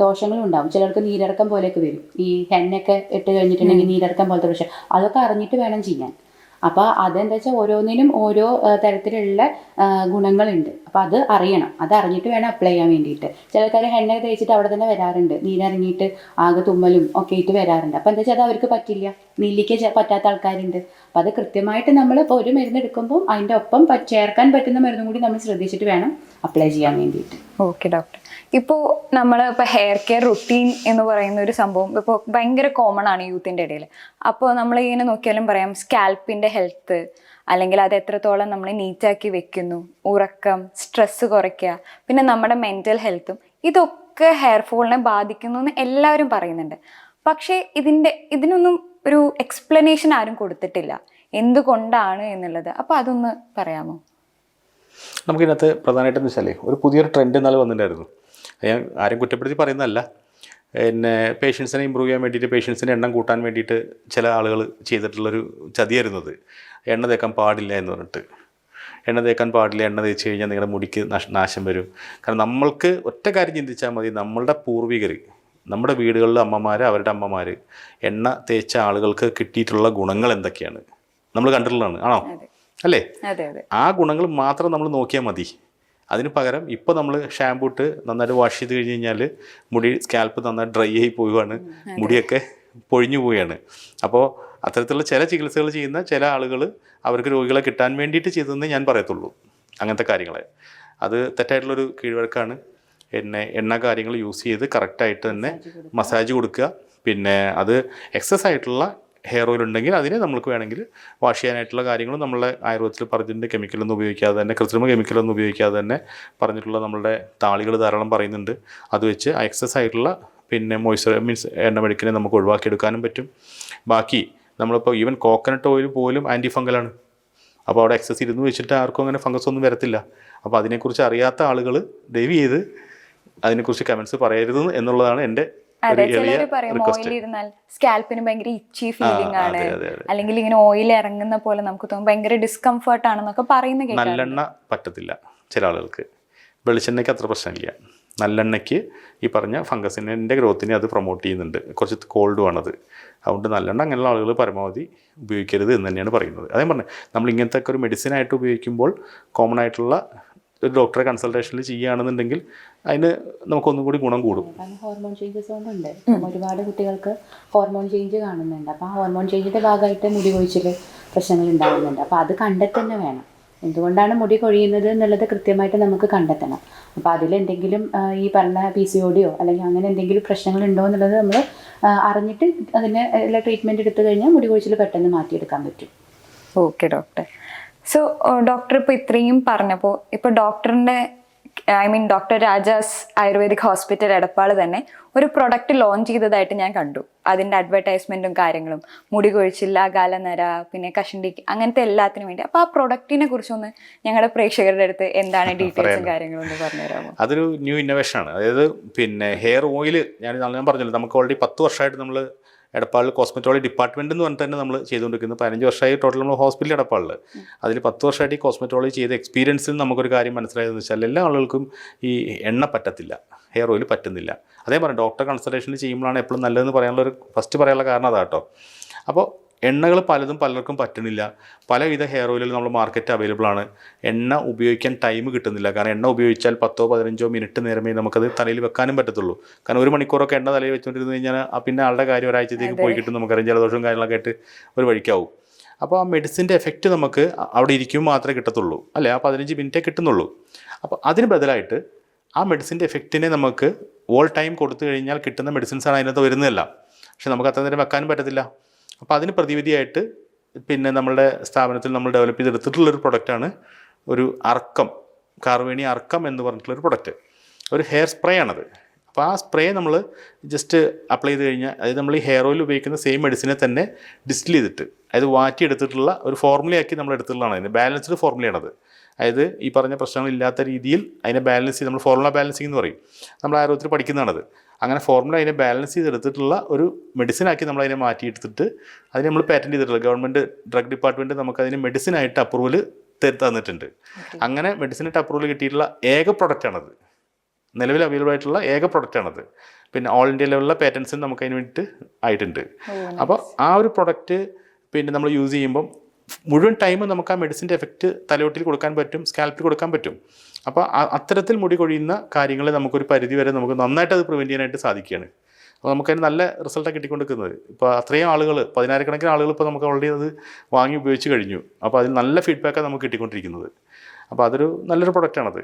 ദോഷങ്ങളും ഉണ്ടാവും. ചിലർക്ക് നീരിറക്കം പോലെയൊക്കെ വരും. ഈ എണ്ണയൊക്കെ ഇട്ട് കഴിഞ്ഞിട്ടുണ്ടെങ്കിൽ നീരിറക്കം പോലത്തെ പ്രശ്നം, അതൊക്കെ അറിഞ്ഞിട്ട് വേണം ചെയ്യാൻ. അപ്പോൾ അതെന്താ വെച്ചാൽ ഓരോന്നിനും ഓരോ തരത്തിലുള്ള ഗുണങ്ങളുണ്ട്. അപ്പോൾ അത് അറിയണം, അത് അറിഞ്ഞിട്ട് വേണം അപ്ലൈ ചെയ്യാൻ വേണ്ടിയിട്ട്. ചിലക്കാർ എണ്ണ തേച്ചിട്ട് അവിടെ തന്നെ വരാറുണ്ട്, നീരിറങ്ങിയിട്ട് ആകെ തുമ്മലും ഒക്കെ ആയിട്ട് വരാറുണ്ട്. അപ്പോൾ എന്താ വെച്ചാൽ അത് അവർക്ക് പറ്റില്ല, നീലിക്ക് പറ്റാത്ത ആൾക്കാരുണ്ട്. അപ്പോൾ അത് കൃത്യമായിട്ട് നമ്മൾ ഇപ്പോൾ ഒരു മരുന്ന് എടുക്കുമ്പോൾ അതിൻ്റെ ഒപ്പം ചേർക്കാൻ പറ്റുന്ന മരുന്നും കൂടി നമ്മൾ ശ്രദ്ധിച്ചിട്ട് വേണം അപ്ലൈ ചെയ്യാൻ വേണ്ടിയിട്ട്. ഓക്കെ ഡോക്ടർ, ഇപ്പോൾ നമ്മൾ ഇപ്പോൾ ഹെയർ കെയർ റുട്ടീൻ എന്ന് പറയുന്ന ഒരു സംഭവം ഇപ്പോൾ ഭയങ്കര കോമൺ ആണ് യൂത്തിൻ്റെ ഇടയിൽ. അപ്പോൾ നമ്മൾ ഇങ്ങനെ നോക്കിയാലും പറയാം സ്കാൽപ്പിൻ്റെ ഹെൽത്ത്, അല്ലെങ്കിൽ അത് എത്രത്തോളം നമ്മൾ നീറ്റാക്കി വെക്കുന്നു, ഉറക്കം, സ്ട്രെസ്സ് കുറയ്ക്കുക, പിന്നെ നമ്മുടെ മെൻ്റൽ ഹെൽത്തും, ഇതൊക്കെ ഹെയർ ഫോളിനെ ബാധിക്കുന്നു എന്ന് എല്ലാവരും പറയുന്നുണ്ട്. പക്ഷേ ഇതിനൊന്നും ഒരു എക്സ്പ്ലനേഷൻ ആരും കൊടുത്തിട്ടില്ല എന്തുകൊണ്ടാണ് എന്നുള്ളത്. അപ്പോൾ അതൊന്ന് പറയാമോ? നമുക്കിതിനകത്ത് പ്രധാനമായിട്ടെന്ന് വെച്ചാൽ ഒരു പുതിയൊരു ട്രെൻഡ് എന്നാലും വന്നിട്ടുണ്ടായിരുന്നു. ഞാൻ ആരും കുറ്റപ്പെടുത്തി പറയുന്നതല്ല. പിന്നെ പേഷ്യൻസിനെ ഇമ്പ്രൂവ് ചെയ്യാൻ വേണ്ടിയിട്ട്, പേഷ്യൻസിൻ്റെ എണ്ണം കൂട്ടാൻ വേണ്ടിയിട്ട് ചില ആളുകൾ ചെയ്തിട്ടുള്ളൊരു ചതിയായിരുന്നത്. എണ്ണ തേക്കാൻ പാടില്ല എന്ന് പറഞ്ഞിട്ട്. എണ്ണ തേക്കാൻ പാടില്ല, എണ്ണ തേച്ച് കഴിഞ്ഞാൽ നിങ്ങളുടെ മുടിക്ക് നാശം വരും. കാരണം നമ്മൾക്ക് ഒറ്റ കാര്യം ചിന്തിച്ചാൽ മതി, നമ്മളുടെ പൂർവികർ, നമ്മുടെ വീടുകളിലെ അമ്മമാർ, അവരുടെ അമ്മമാർ എണ്ണ തേച്ച ആളുകൾക്ക് കിട്ടിയിട്ടുള്ള ഗുണങ്ങൾ എന്തൊക്കെയാണ് നമ്മൾ കണ്ടിട്ടുള്ളതാണ്. ആണോ? അല്ലേ? ആ ഗുണങ്ങൾ മാത്രം നമ്മൾ നോക്കിയാൽ മതി. അതിന് പകരം ഇപ്പോൾ നമ്മൾ ഷാമ്പൂ ഇട്ട് നന്നായിട്ട് വാഷ് ചെയ്ത് കഴിഞ്ഞ് കഴിഞ്ഞാൽ മുടി സ്കാൽപ്പ് നന്നായിട്ട് ഡ്രൈ ആയി പോവുകയാണ്, മുടിയൊക്കെ പൊഴിഞ്ഞു പോവുകയാണ്. അപ്പോൾ അത്തരത്തിലുള്ള ചില ചികിത്സകൾ ചെയ്യുന്ന ചില ആളുകൾ അവർക്ക് രോഗികളെ കിട്ടാൻ വേണ്ടിയിട്ട് ചെയ്തതെന്ന് ഞാൻ പറയത്തുള്ളൂ. അങ്ങനത്തെ കാര്യങ്ങളെ അത് തെറ്റായിട്ടുള്ളൊരു കീഴ്വഴക്കാണ്. എണ്ണ കാര്യങ്ങൾ യൂസ് ചെയ്ത് കറക്റ്റായിട്ട് തന്നെ മസാജ് കൊടുക്കുക. പിന്നെ അത് എക്സസ് ആയിട്ടുള്ള ഹെയർ ഓയിൽ ഉണ്ടെങ്കിൽ അതിനെ നമുക്ക് വേണമെങ്കിൽ വാഷ് ചെയ്യാനായിട്ടുള്ള കാര്യങ്ങളും നമ്മളെ ആയുർവേദത്തിൽ പറഞ്ഞിട്ടുണ്ട്. കെമിക്കലൊന്നും ഉപയോഗിക്കാതെ തന്നെ, കൃത്രിമ കെമിക്കലൊന്നും ഉപയോഗിക്കാതെ തന്നെ പറഞ്ഞിട്ടുള്ള നമ്മളുടെ താളികൾ ധാരാളം പറയുന്നുണ്ട്. അത് വെച്ച് ആ എക്സസ് ആയിട്ടുള്ള പിന്നെ മീൻസ് എണ്ണ മെഴുക്കിനെ നമുക്ക് ഒഴിവാക്കിയെടുക്കാനും പറ്റും. ബാക്കി നമ്മളിപ്പോൾ ഈവൻ കോക്കനട്ട് ഓയിൽ പോലും ആൻറ്റി ഫംഗലാണ്. അപ്പോൾ അവിടെ എക്സസ് ഇരുന്ന് വെച്ചിട്ട് ആർക്കും അങ്ങനെ ഫംഗസ് ഒന്നും വരത്തില്ല. അപ്പോൾ അതിനെക്കുറിച്ച് അറിയാത്ത ആളുകൾ ദയവ് ചെയ്ത് അതിനെക്കുറിച്ച് കമൻസ് പറയരുത് എന്നുള്ളതാണ് എൻ്റെ സ്കാൽപ്പിന് ഭയങ്കര ഇച്ചി ഫീലിംഗ് ആണ്, അല്ലെങ്കിൽ ഇങ്ങനെ ഓയിൽ ഇറങ്ങുന്ന പോലെ നമുക്ക് തോന്നും, ഭയങ്കര ഡിസ്കംഫർട്ട് ആണെന്നൊക്കെ പറയുന്ന. നല്ലെണ്ണ പറ്റത്തില്ല ചില ആളുകൾക്ക്, വെളിച്ചെണ്ണയ്ക്ക് അത്ര പ്രശ്നമില്ല. നല്ലെണ്ണയ്ക്ക് ഈ പറഞ്ഞ ഫംഗസിൻ്റെ ഗ്രോത്തിനെ അത് പ്രൊമോട്ട് ചെയ്യുന്നുണ്ട്. കുറച്ച് കോൾഡുമാണത്. അതുകൊണ്ട് നല്ലെണ്ണ അങ്ങനെയുള്ള ആളുകൾ പരമാവധി ഉപയോഗിക്കരുത് എന്ന് തന്നെയാണ് പറയുന്നത്. അതേ പറഞ്ഞത് നമ്മൾ ഇങ്ങനത്തെ ഒക്കെ ഒരു മെഡിസിനായിട്ട് ഉപയോഗിക്കുമ്പോൾ കോമൺ ആയിട്ടുള്ള ഒരു ഡോക്ടറെ കൺസൾട്ടേഷനിൽ ചെയ്യുകയാണെന്നുണ്ടെങ്കിൽ അതിന് നമുക്കൊന്നും കൂടി ഗുണം കൂടും. ഹോർമോൺ ചേഞ്ചസ് കൊണ്ടുണ്ട് ഒരുപാട് കുട്ടികൾക്ക് ഹോർമോൺ ചേഞ്ച് കാണുന്നുണ്ട്. അപ്പോൾ ആ ഹോർമോൺ ചേഞ്ചിൻ്റെ ഭാഗമായിട്ട് മുടി കൊഴിച്ചിൽ പ്രശ്നങ്ങൾ ഉണ്ടാകുന്നുണ്ട്. അപ്പോൾ അത് കണ്ടെത്തന്നെ വേണം. എന്തുകൊണ്ടാണ് മുടി കൊഴിയുന്നത് എന്നുള്ളത് കൃത്യമായിട്ട് നമുക്ക് കണ്ടെത്തണം. അപ്പോൾ അതിലെന്തെങ്കിലും ഈ പറഞ്ഞ PCOD അല്ലെങ്കിൽ അങ്ങനെ എന്തെങ്കിലും പ്രശ്നങ്ങളുണ്ടോ എന്നുള്ളത് നമ്മൾ അറിഞ്ഞിട്ട് അതിന് എല്ലാ ട്രീറ്റ്മെൻറ്റ് എടുത്തു കഴിഞ്ഞാൽ മുടി കൊഴിച്ചിൽ പെട്ടെന്ന് മാറ്റിയെടുക്കാൻ പറ്റും. Okay doctor. സോ ഡോക്ടർ ഇപ്പോൾ ഇത്രയും പറഞ്ഞപ്പോൾ ഇപ്പോൾ doctor Rajas ayurvedic hospital Edappal തന്നെ ഒരു പ്രൊഡക്റ്റ് ലോഞ്ച് ചെയ്തതായിട്ട് ഞാൻ കണ്ടു. അതിൻ്റെ അഡ്വർടൈസ്മെൻറ്റും കാര്യങ്ങളും, മുടി കൊഴിച്ചില്ല, അകാലനര, പിന്നെ കഷണ്ടി, അങ്ങനത്തെ എല്ലാത്തിനും വേണ്ടി. അപ്പോൾ ആ പ്രൊഡക്റ്റിനെ കുറിച്ചൊന്ന് ഞങ്ങളുടെ പ്രേക്ഷകരുടെ അടുത്ത് എന്താണ് ഡീറ്റെയിൽസും കാര്യങ്ങളും ഒന്ന് പറഞ്ഞുതരാമോ? അതൊരു ന്യൂ ഇന്നോവേഷനാണ്. അതായത് പിന്നെ ഹെയർ ഓയിൽ ഞാൻ പറഞ്ഞല്ലോ, നമുക്ക് ഓൾറെഡി 10 വർഷമായിട്ട് നമ്മൾ എടപ്പാളിൽ കോസ്മെറ്റോളജി ഡിപ്പാർട്ട്മെൻറ്റ് എന്ന് പറഞ്ഞിട്ട് തന്നെ നമ്മൾ ചെയ്തുകൊണ്ടിരിക്കുന്നത്. 15 വർഷമായി ടോട്ടൽ നമ്മൾ ഹോസ്പിറ്റലിൽ എടപ്പാളിൽ. അതിൽ 10 വർഷമായിട്ട് ഈ കോസ്മെറ്റോളജി ചെയ്ത എക്സ്പീരിയൻസിൽ നമുക്കൊരു കാര്യം മനസ്സിലായതെന്ന് വെച്ചാൽ എല്ലാ ആളുകൾക്കും ഈ എണ്ണ പറ്റത്തില്ല, ഹെയർ ഓയിൽ പറ്റുന്നില്ല. അതേ പറഞ്ഞാൽ ഡോക്ടർ കൺസൾട്ടേഷനിൽ ചെയ്യുമ്പോഴാണ് എപ്പോഴും നല്ലതെന്ന് പറയാനുള്ള ഫസ്റ്റ് പറയാനുള്ള കാരണം അതാട്ടോ. അപ്പോൾ എണ്ണകൾ പലർക്കും പറ്റണില്ല. പലവിധ ഹെയർ ഓയിലുകൾ നമ്മൾ മാർക്കറ്റ് അവൈലബിൾ ആണ്. എണ്ണ ഉപയോഗിക്കാൻ ടൈം കിട്ടുന്നില്ല. കാരണം എണ്ണ ഉപയോഗിച്ചാൽ 10-15 മിനിറ്റ് നേരമേ നമുക്കത് തലയിൽ വെക്കാനും പറ്റത്തുള്ളൂ. കാരണം 1 മണിക്കൂറൊക്കെ എണ്ണ തലയിൽ വെച്ചുകൊണ്ടിരുന്ന് കഴിഞ്ഞാൽ പിന്നെ ആളുടെ കാര്യം ഒരാഴ്ചത്തേക്ക് പോയി കിട്ടും. നമുക്കറിയാം ജലദോഷവും കാര്യങ്ങളൊക്കെ ആയിട്ട് ഒരു വഴിക്കാവും. അപ്പോൾ ആ മെഡിസിൻ്റെ എഫക്റ്റ് നമുക്ക് അവിടെ ഇരിക്കുമ്പോൾ മാത്രമേ കിട്ടത്തുള്ളൂ അല്ലേ, ആ 15 മിനിറ്റേ കിട്ടുന്നുള്ളൂ. അപ്പോൾ അതിന് ബദലായിട്ട് ആ മെഡിസിൻ്റെ എഫക്റ്റിനെ നമുക്ക് ഓൾ ടൈം കൊടുത്തു കഴിഞ്ഞാൽ കിട്ടുന്ന മെഡിസിൻസാണ് അതിനകത്ത് വരുന്നതല്ല. പക്ഷെ നമുക്ക് അത്ര നേരം വെക്കാനും പറ്റത്തില്ല. അപ്പോൾ അതിന് പ്രതിവിധിയായിട്ട് പിന്നെ നമ്മളുടെ സ്ഥാപനത്തിൽ നമ്മൾ ഡെവലപ്പ് ചെയ്തെടുത്തിട്ടുള്ളൊരു പ്രൊഡക്റ്റാണ് ഒരു അർക്കം, കാർവേണി അർക്കം എന്ന് പറഞ്ഞിട്ടുള്ളൊരു പ്രൊഡക്റ്റ്. ഒരു ഹെയർ സ്പ്രേ ആണത്. അപ്പോൾ ആ സ്പ്രേ നമ്മൾ ജസ്റ്റ് അപ്ലൈ ചെയ്ത് കഴിഞ്ഞാൽ, അതായത് നമ്മൾ ഈ ഹെയർ ഓയിൽ ഉപയോഗിക്കുന്ന സെയിം മെഡിസിനെ തന്നെ ഡിസ്റ്റിൽ ചെയ്തിട്ട്, അതായത് വാറ്റിയെടുത്തിട്ടുള്ള ഒരു ഫോർമുലയാക്കി നമ്മൾ എടുത്തിട്ടുള്ളതാണ്. അതിന് ബാലൻസ്ഡ് ഫോർമുലയാണത്. അതായത് ഈ പറഞ്ഞ പ്രശ്നങ്ങളില്ലാത്ത രീതിയിൽ അതിനെ ബാലൻസ് ചെയ്ത്, നമ്മൾ ഫോർമുല ബാലൻസിങ് എന്ന് പറയും, നമ്മൾ ആയുർവേദത്തിൽ പഠിക്കുന്നതാണത്. അങ്ങനെ ഫോർമുല അതിനെ ബാലൻസ് ചെയ്തെടുത്തിട്ടുള്ള ഒരു മെഡിസിനാക്കി നമ്മൾ അതിനെ മാറ്റിയെടുത്തിട്ട് അതിനെ നമ്മൾ പാറ്റൻറ്റ് ചെയ്തിട്ടുള്ള ഗവൺമെൻറ് ഡ്രഗ് ഡിപ്പാർട്ട്മെൻറ്റ് നമുക്കതിന് മെഡിസിനായിട്ട് അപ്രൂവൽ തന്നിട്ടുണ്ട്. അങ്ങനെ മെഡിസിനായിട്ട് അപ്രൂവൽ കിട്ടിയിട്ടുള്ള ഏക പ്രൊഡക്റ്റാണത്, നിലവിൽ അവൈലബിൾ ആയിട്ടുള്ള ഏക പ്രൊഡക്റ്റാണത്. പിന്നെ ഓൾ ഇന്ത്യ ലെവലിലുള്ള പാറ്റൻസും നമുക്ക് അതിന് വേണ്ടിയിട്ട് ആയിട്ടുണ്ട്. അപ്പോൾ ആ ഒരു പ്രൊഡക്റ്റ് പിന്നെ നമ്മൾ യൂസ് ചെയ്യുമ്പം മുഴുവൻ ടൈം നമുക്ക് ആ മെഡിസിൻ്റെ എഫക്റ്റ് തലയോട്ടിൽ കൊടുക്കാൻ പറ്റും, സ്കാൽപ്പിൽ കൊടുക്കാൻ പറ്റും. അപ്പോൾ അത്തരത്തിൽ മുടി കൊഴിയുന്ന കാര്യങ്ങളെ നമുക്കൊരു പരിധി വരെ നമുക്ക് നന്നായിട്ട് അത് പ്രിവെൻറ്റ് ചെയ്യാനായിട്ട് സാധിക്കുകയാണ്. അപ്പോൾ നമുക്കതിന് നല്ല റിസൾട്ടാണ് കിട്ടിക്കൊണ്ടിരിക്കുന്നത്. ഇപ്പോൾ അത്രയും ആളുകൾ, 10,000-കണക്കിന് ആളുകൾ ഇപ്പോൾ നമുക്ക് ഓൾറെഡി അത് വാങ്ങി ഉപയോഗിച്ച് കഴിഞ്ഞു. അപ്പോൾ അതിൽ നല്ല ഫീഡ്ബാക്കാണ് നമുക്ക് കിട്ടിക്കൊണ്ടിരിക്കുന്നത്. അപ്പോൾ അതൊരു നല്ലൊരു പ്രൊഡക്റ്റാണത്.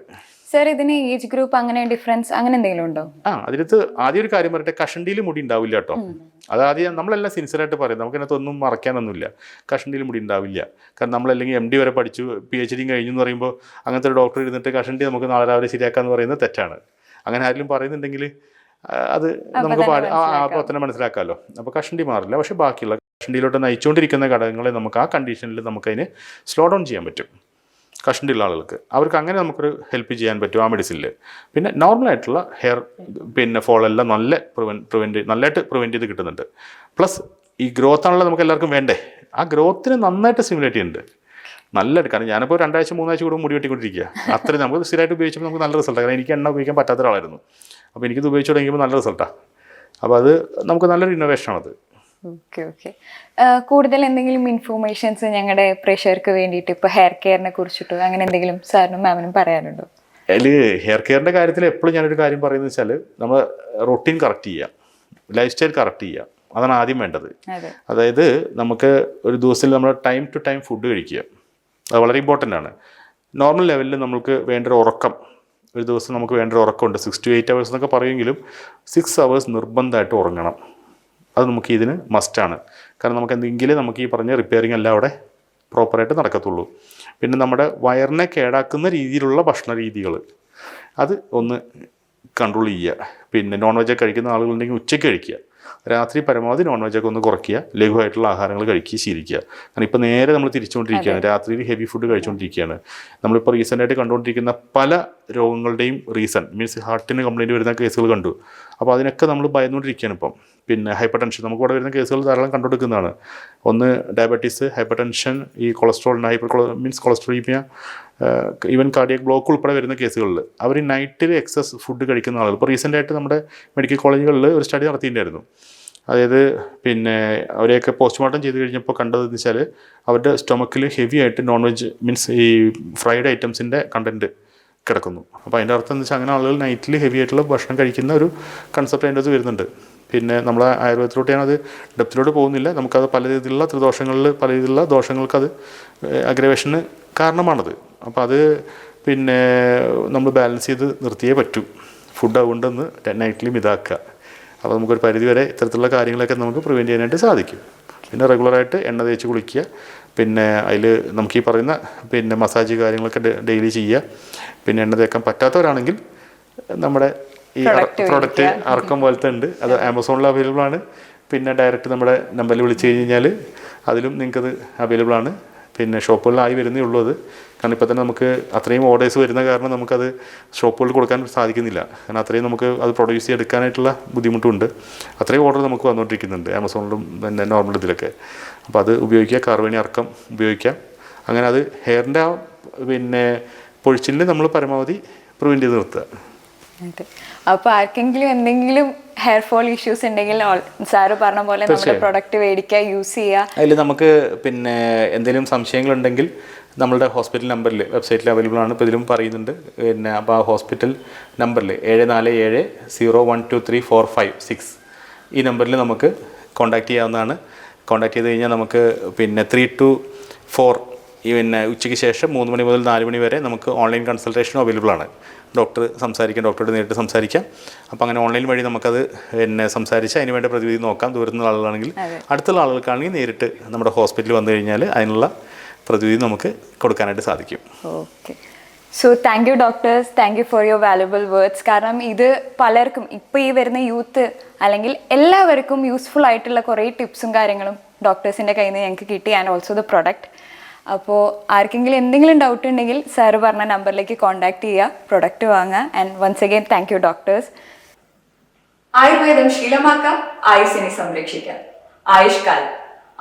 സർ, ഇതിന് ഏജ് ഗ്രൂപ്പ് അങ്ങനെ ഡിഫറൻസ് അങ്ങനെ എന്തെങ്കിലും ഉണ്ടോ? അതിനകത്ത് ആദ്യം ഒരു കാര്യം പറയട്ടെ, കഷണ്ടിയിൽ മുടി ഉണ്ടാവില്ല കേട്ടോ. അതാദ്യം നമ്മളെല്ലാം സിൻസിയറായിട്ട് പറയും, നമുക്കതിനകത്തൊന്നും മറക്കാനൊന്നുമില്ല. കഷണ്ടിയിൽ മുടി ഉണ്ടാവില്ല. കാരണം നമ്മളല്ലെങ്കിൽ MD വരെ പഠിച്ചു, PhD കഴിഞ്ഞു എന്ന് പറയുമ്പോൾ അങ്ങനത്തെ ഒരു ഡോക്ടർ ഇരുന്നിട്ട് കഷണ്ടി നമുക്ക് നാളെ രാവിലെ ശരിയാക്കാമെന്ന് പറയുന്നത് തെറ്റാണ്. അങ്ങനെ ആരെങ്കിലും പറയുന്നുണ്ടെങ്കിൽ അത് നമുക്ക് അപ്പോൾ തന്നെ മനസ്സിലാക്കാമല്ലോ. അപ്പോൾ കഷണ്ടി മാറില്ല. പക്ഷേ ബാക്കിയുള്ള കഷണ്ടിയിലോട്ട് നയിച്ചുകൊണ്ടിരിക്കുന്ന ഘടകങ്ങളെ നമുക്ക് ആ കണ്ടീഷനിൽ നമുക്കതിന് സ്ലോ ഡൗൺ ചെയ്യാൻ പറ്റും. കഷണ്ടിയുള്ള ആളുകൾക്ക് അവർക്ക് അങ്ങനെ നമുക്കൊരു ഹെൽപ്പ് ചെയ്യാൻ പറ്റും ആ മെഡിസിനിൽ. പിന്നെ നോർമലായിട്ടുള്ള ഹെയർ പിന്നെ ഫോളെല്ലാം നല്ലതായിട്ട് പ്രിവെൻറ്റ് ചെയ്ത് കിട്ടുന്നുണ്ട്. പ്ലസ് ഈ ഗ്രോത്താണല്ലോ നമുക്ക് എല്ലാവർക്കും വേണ്ടേ, ആ ഗ്രോത്തിനെ നന്നായിട്ട് സ്റ്റിമുലേറ്റ് ചെയ്യുന്നുണ്ട് നല്ലതായിട്ട്. കാരണം ഞാനിപ്പോൾ 2 ആഴ്ച 3 ആഴ്ച കൂടെ മുടി വെട്ടിക്കൊണ്ടിരിക്കുക. അത്രയും നമുക്ക് സ്ഥിരമായിട്ട് ഉപയോഗിച്ചപ്പോൾ നമുക്ക് നല്ല റിസൾട്ടാണ്. കാരണം എനിക്ക് എണ്ണ ഉപയോഗിക്കാൻ പറ്റാത്ത ഒരാളായിരുന്നു. അപ്പോൾ എനിക്കിത് ഉപയോഗിച്ച് തുടങ്ങിയപ്പോൾ നല്ല റിസൾട്ടാണ്. അപ്പോൾ അത് നമുക്ക് നല്ലൊരു ഇന്നോവേഷനാണത്. ഓക്കെ. കൂടുതൽ എന്തെങ്കിലും ഇൻഫോർമേഷൻസ് ഞങ്ങളുടെ പ്രേക്ഷകർക്ക് വേണ്ടിയിട്ട് ഇപ്പോൾ ഹെയർ കെയറിനെ കുറിച്ചിട്ടോ അങ്ങനെ എന്തെങ്കിലും സാറിനും മാമിനും പറയാനുണ്ടോ? അതിൽ ഹെയർ കെയറിൻ്റെ കാര്യത്തിൽ എപ്പോഴും ഞാനൊരു കാര്യം പറയുന്നത് വെച്ചാൽ, നമ്മൾ റൊട്ടീൻ കറക്റ്റ് ചെയ്യുക, ലൈഫ് സ്റ്റൈൽ കറക്റ്റ് ചെയ്യുക, അതാണ് ആദ്യം വേണ്ടത്. അതായത് നമുക്ക് ഒരു ദിവസത്തിൽ നമ്മൾ ടൈം ടു ടൈം ഫുഡ് കഴിക്കുക, അത് വളരെ ഇമ്പോർട്ടൻ്റ് ആണ്. നോർമൽ ലെവലിൽ നമുക്ക് വേണ്ടൊരു ഉറക്കം, ഒരു ദിവസം നമുക്ക് വേണ്ടൊരു ഉറക്കമുണ്ട്. 6 to 8 hours എന്നൊക്കെ പറയുമെങ്കിലും 6 hours നിർബന്ധമായിട്ട് ഉറങ്ങണം. അത് നമുക്ക് ഇതിന് മസ്റ്റാണ്. കാരണം നമുക്ക് എന്തെങ്കിലും നമുക്ക് ഈ പറഞ്ഞ റിപ്പയറിങ് എല്ലാം അവിടെ പ്രോപ്പറായിട്ട് നടക്കത്തുള്ളൂ. പിന്നെ നമ്മുടെ വയറിനെ കേടാക്കുന്ന രീതിയിലുള്ള ഭക്ഷണ രീതികൾ അത് ഒന്ന് കൺട്രോൾ ചെയ്യുക. പിന്നെ നോൺ വെജൊക്കെ കഴിക്കുന്ന ആളുകളുണ്ടെങ്കിൽ ഉച്ചയ്ക്ക് കഴിക്കുക, രാത്രി പരമാവധി നോൺ വെജൊക്കെ ഒന്ന് കുറയ്ക്കുക, ലഘുവായിട്ടുള്ള ആഹാരങ്ങൾ കഴിക്കുക, ശീലിക്കുക. കാരണം ഇപ്പോൾ നേരെ നമ്മൾ തിരിച്ചുകൊണ്ടിരിക്കുകയാണ്, രാത്രിയിൽ ഹെവി ഫുഡ് കഴിച്ചുകൊണ്ടിരിക്കുകയാണ്. നമ്മളിപ്പോൾ റീസെൻ്റായിട്ട് കണ്ടുകൊണ്ടിരിക്കുന്ന പല രോഗങ്ങളുടെയും റീസൺ മീൻസ് ഹാർട്ടിന് കംപ്ലയിൻറ്റ് വരുന്ന കേസുകൾ കണ്ടു. അപ്പോൾ അതിനൊക്കെ നമ്മൾ ഭയന്നുകൊണ്ടിരിക്കുകയാണ് ഇപ്പം. പിന്നെ ഹൈപ്പർ ടെൻഷൻ നമുക്ക് ഇവിടെ വരുന്ന കേസുകൾ ധാരാളം കണ്ടുകൊടുക്കുന്നതാണ്. ഒന്ന് ഡയബറ്റീസ്, ഹൈപ്പർ ടെൻഷൻ, ഈ കൊളസ്ട്രോളിന് means cholesterolemia, even cardiac block ഉൾപ്പെടെ വരുന്ന കേസുകളിൽ അവർ നൈറ്റിൽ എക്സസ് ഫുഡ് കഴിക്കുന്ന ആളുകൾ. ഇപ്പോൾ റീസെൻ്റായിട്ട് നമ്മുടെ മെഡിക്കൽ കോളേജുകളിൽ ഒരു സ്റ്റഡി നടത്തിയിട്ടുണ്ടായിരുന്നു. അതായത് പിന്നെ അവരെയൊക്കെ പോസ്റ്റ്മോർട്ടം ചെയ്ത് കഴിഞ്ഞപ്പോൾ കണ്ടതെന്ന് വെച്ചാൽ അവരുടെ സ്റ്റൊമക്കിൽ ഹെവി ആയിട്ട് നോൺ വെജ് മീൻസ് ഈ ഫ്രൈഡ് ഐറ്റംസിൻ്റെ കണ്ടൻറ്റ് കിടക്കുന്നു. അപ്പോൾ അതിൻ്റെ അർത്ഥം എന്ന് വെച്ചാൽ അങ്ങനെ ആളുകൾ നൈറ്റിൽ ഹെവി ആയിട്ടുള്ള ഭക്ഷണം കഴിക്കുന്ന ഒരു കൺസെപ്റ്റ് അതിൻ്റെ അത് വരുന്നുണ്ട്. പിന്നെ നമ്മളെ ആയുർവേദത്തിലോട്ട് ഞാനത് ഡെപ്തിലോട്ട് പോകുന്നില്ല. നമുക്കത് പല രീതിയിലുള്ള ത്രിദോഷങ്ങളിൽ പല രീതിയിലുള്ള ദോഷങ്ങൾക്കത് അഗ്രവേഷന് കാരണമാണത്. അപ്പോൾ അത് പിന്നെ നമ്മൾ ബാലൻസ് ചെയ്ത് നിർത്തിയേ പറ്റൂ. ഫുഡ് അതുകൊണ്ടൊന്ന് നൈറ്റിലും ഇതാക്കുക. അപ്പോൾ നമുക്കൊരു പരിധി വരെ ഇത്തരത്തിലുള്ള കാര്യങ്ങളൊക്കെ നമുക്ക് പ്രിവെൻറ്റ് ചെയ്യാനായിട്ട് സാധിക്കും. പിന്നെ റെഗുലറായിട്ട് എണ്ണ തേച്ച് കുളിക്കുക, പിന്നെ അതിൽ നമുക്ക് ഈ പറയുന്ന പിന്നെ മസാജ് കാര്യങ്ങളൊക്കെ ഡെയിലി ചെയ്യുക. പിന്നെ എണ്ണ തേക്കാൻ പറ്റാത്തവരാണെങ്കിൽ നമ്മുടെ ഈ പ്രോഡക്റ്റ് അർക്കം പോലത്തെ ഉണ്ട്, അത് ആമസോണിൽ അവൈലബിൾ ആണ്. പിന്നെ ഡയറക്റ്റ് നമ്മുടെ നമ്പറിൽ വിളിച്ച് കഴിഞ്ഞാൽ അതിലും നിങ്ങൾക്കത് അവൈലബിൾ ആണ്. പിന്നെ ഷോപ്പുകളിലായി വരുന്നേ ഉള്ളൂ അത്. കാരണം ഇപ്പോൾ തന്നെ നമുക്ക് അത്രയും ഓർഡേഴ്സ് വരുന്ന കാരണം നമുക്കത് ഷോപ്പുകളിൽ കൊടുക്കാൻ സാധിക്കുന്നില്ല. കാരണം അത്രയും നമുക്ക് അത് പ്രൊഡ്യൂസ് ചെയ്തെടുക്കാനായിട്ടുള്ള ബുദ്ധിമുട്ടുണ്ട്. അത്രയും ഓർഡർ നമുക്ക് വന്നുകൊണ്ടിരിക്കുന്നുണ്ട് ആമസോണിലും പിന്നെ നോർമൽ ഇതിലൊക്കെ. അപ്പോൾ അത് ഉപയോഗിക്കുക, കാർവേണി അർക്കം ഉപയോഗിക്കാം. അങ്ങനെ അത് ഹെയറിൻ്റെ ആ പിന്നെ പൊഴിച്ചിലിന് നമ്മൾ പരമാവധി പ്രിവെൻറ്റ് ചെയ്ത് നിർത്തുക. അപ്പോൾ ആർക്കെങ്കിലും എന്തെങ്കിലും ഹെയർ ഫോൾ ഇഷ്യൂസ് ഉണ്ടെങ്കിൽ സാറ് പറഞ്ഞ പോലെ നമ്മുടെ പ്രൊഡക്റ്റ് മേടിക്കുക, യൂസ് ചെയ്യുക. അതിൽ നമുക്ക് പിന്നെ എന്തെങ്കിലും സംശയങ്ങളുണ്ടെങ്കിൽ നമ്മളുടെ ഹോസ്പിറ്റൽ നമ്പറിൽ വെബ്സൈറ്റിൽ അവൈലബിൾ ആണ്. ഇപ്പോൾ ഇതിലും പറയുന്നുണ്ട്. പിന്നെ അപ്പോൾ ആ ഹോസ്പിറ്റൽ നമ്പറിൽ 7470123456 ഈ നമ്പറിൽ നമുക്ക് കോൺടാക്റ്റ് ചെയ്യാവുന്നതാണ്. കോൺടാക്ട് ചെയ്ത് കഴിഞ്ഞാൽ നമുക്ക് പിന്നെ 3 to 4 പിന്നെ ഉച്ചയ്ക്ക് ശേഷം 3 മണി മുതൽ 4 മണി വരെ നമുക്ക് ഓൺലൈൻ കൺസൾട്ടേഷനും അവൈലബിൾ ആണ്. ഡോക്ടറോട് നേരിട്ട് സംസാരിക്കാം. അപ്പോൾ അങ്ങനെ ഓൺലൈൻ വഴി നമുക്കത് പിന്നെ സംസാരിച്ച് അതിന് വേണ്ട പ്രതിവിധി നോക്കാം. ദൂരത്തുള്ള ആളുകളാണെങ്കിൽ, അടുത്തുള്ള ആളുകൾക്കാണെങ്കിൽ നേരിട്ട് നമ്മുടെ ഹോസ്പിറ്റലിൽ വന്നു കഴിഞ്ഞാൽ അതിനുള്ള പ്രതിവിധി നമുക്ക് കൊടുക്കാനായിട്ട് സാധിക്കും. Okay. So thank you doctors, thank you for your valuable words. കാരണം ഇത് പലർക്കും ഇപ്പോൾ ഈ വരുന്ന യൂത്ത് അല്ലെങ്കിൽ എല്ലാവർക്കും യൂസ്ഫുൾ ആയിട്ടുള്ള കുറേ ടിപ്സും കാര്യങ്ങളും ഡോക്ടേഴ്സിൻ്റെ കയ്യിൽ നിന്ന് ഞങ്ങൾക്ക് കിട്ടി, ആൻഡ് ഓൾസോ ദ പ്രൊഡക്റ്റ്. അപ്പോൾ ആർക്കെങ്കിലും എന്തെങ്കിലും ഡൗട്ട് ഉണ്ടെങ്കിൽ സാറ് പറഞ്ഞ നമ്പറിലേക്ക് കോൺടാക്ട് ചെയ്യുക, പ്രൊഡക്റ്റ് വാങ്ങുക. And once again thank you doctors. ആയുർവേദം ശീലമാക്കാം, ആയുസ്സിനെ സംരക്ഷിക്കാം.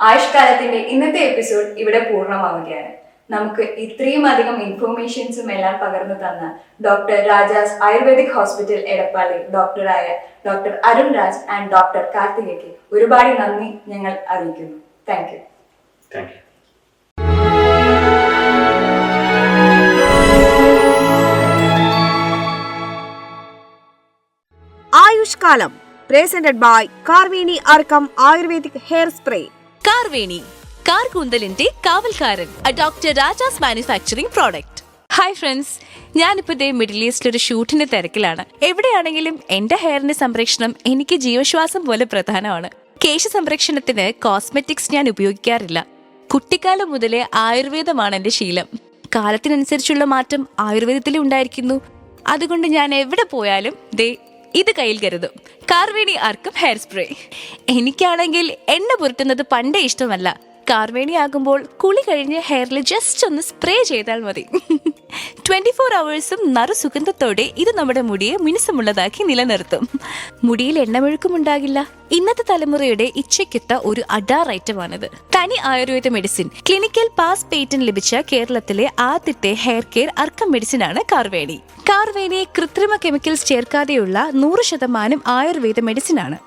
ആയുഷ്കാലത്തിന്റെ ഇന്നത്തെ എപ്പിസോഡ് ഇവിടെ പൂർണ്ണമാവുകയാണ്. നമുക്ക് ഇത്രയും അധികം ഇൻഫോർമേഷൻസും എല്ലാം പകർന്നു തന്ന ഡോക്ടർ രാജാസ് ആയുർവേദിക് ഹോസ്പിറ്റൽ എടപ്പാളി ഡോക്ടറായ doctor Arun Raj and doctor കാർത്തികയ്ക്ക് ഒരുപാട് നന്ദി ഞങ്ങൾ അറിയിക്കുന്നു. Thank you. Thank you. Ayushkalam presented by Karveni Arkam ayurvedic hair spray. Karveni, കാർകൂന്തലിന്റെ കാവൽക്കാരൻ, doctor Rajas manufacturing product. Hi friends, ഞാനിപ്പോൾ ഇതേ മിഡിൽ ഈസ്റ്റിൽ ഒരു ഷൂട്ടിന്റെ തിരക്കിലാണ്. എവിടെയാണെങ്കിലും എന്റെ ഹെയറിന്റെ സംരക്ഷണം എനിക്ക് ജീവശ്വാസം പോലെ പ്രധാനമാണ്. കേശ സംരക്ഷണത്തിന് കോസ്മെറ്റിക്സ് ഞാൻ ഉപയോഗിക്കാറില്ല. കുട്ടിക്കാലം മുതലേ ആയുർവേദമാണ് എന്റെ ശീലം. കാലത്തിനനുസരിച്ചുള്ള മാറ്റം ആയുർവേദത്തിലും ഉണ്ടായിരിക്കുന്നു. അതുകൊണ്ട് ഞാൻ എവിടെ പോയാലും ഇത് കയ്യിൽ കരുതും. കാർവേണി ആർക്കും ഹെയർ സ്പ്രേ. എനിക്കാണെങ്കിൽ എണ്ണ പുരട്ടുന്നത് പണ്ടേ ഇഷ്ടമല്ല. കാർവേണി ആകുമ്പോൾ കുളി കഴിഞ്ഞ് ഹെയറിൽ ജസ്റ്റ് ഒന്ന് സ്പ്രേ ചെയ്താൽ മതി. 24 hours നറുസുഗന്ധത്തോടെ ഇത് നമ്മുടെ മുടിയെ മിനുസമുള്ളതാക്കി നിലനിർത്തും. മുടിയിൽ എണ്ണമെഴുക്കും ഉണ്ടാകില്ല. ഇന്നത്തെ തലമുറയുടെ ഇച്ഛയ്ക്കൊത്ത ഒരു അഡാർ ഐറ്റമാണിത്. തനി Ayurveda medicine, clinical pass patent ലഭിച്ച കേരളത്തിലെ ആദ്യത്തെ ഹെയർ കെയർ അർക്കം മെഡിസിൻ ആണ് കാർവേണി. കാർവേണി കൃത്രിമ കെമിക്കൽസ് ചേർക്കാതെയുള്ള 100% ആയുർവേദ മെഡിസിൻ ആണ്.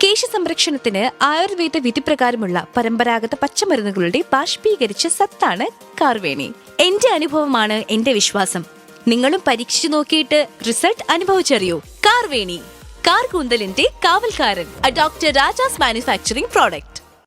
കേശ സംരക്ഷണത്തിന് ആയുർവേദ വിധിപ്രകാരമുള്ള പരമ്പരാഗത പച്ചമരുന്നുകളുടെ ബാഷ്പീകരിച്ച സത്താണ് കാർവേണി. എന്റെ അനുഭവമാണ് എന്റെ വിശ്വാസം. നിങ്ങളും പരീക്ഷിച്ചു നോക്കിയിട്ട് റിസൾട്ട് അനുഭവിച്ചറിയൂ. കാർവേണി, കാർകൂന്തലിന്റെ കാവൽക്കാരൻ, ഡോക്ടർ രാജാസ് മാനുഫാക്ചറിംഗ് പ്രോഡക്റ്റ്.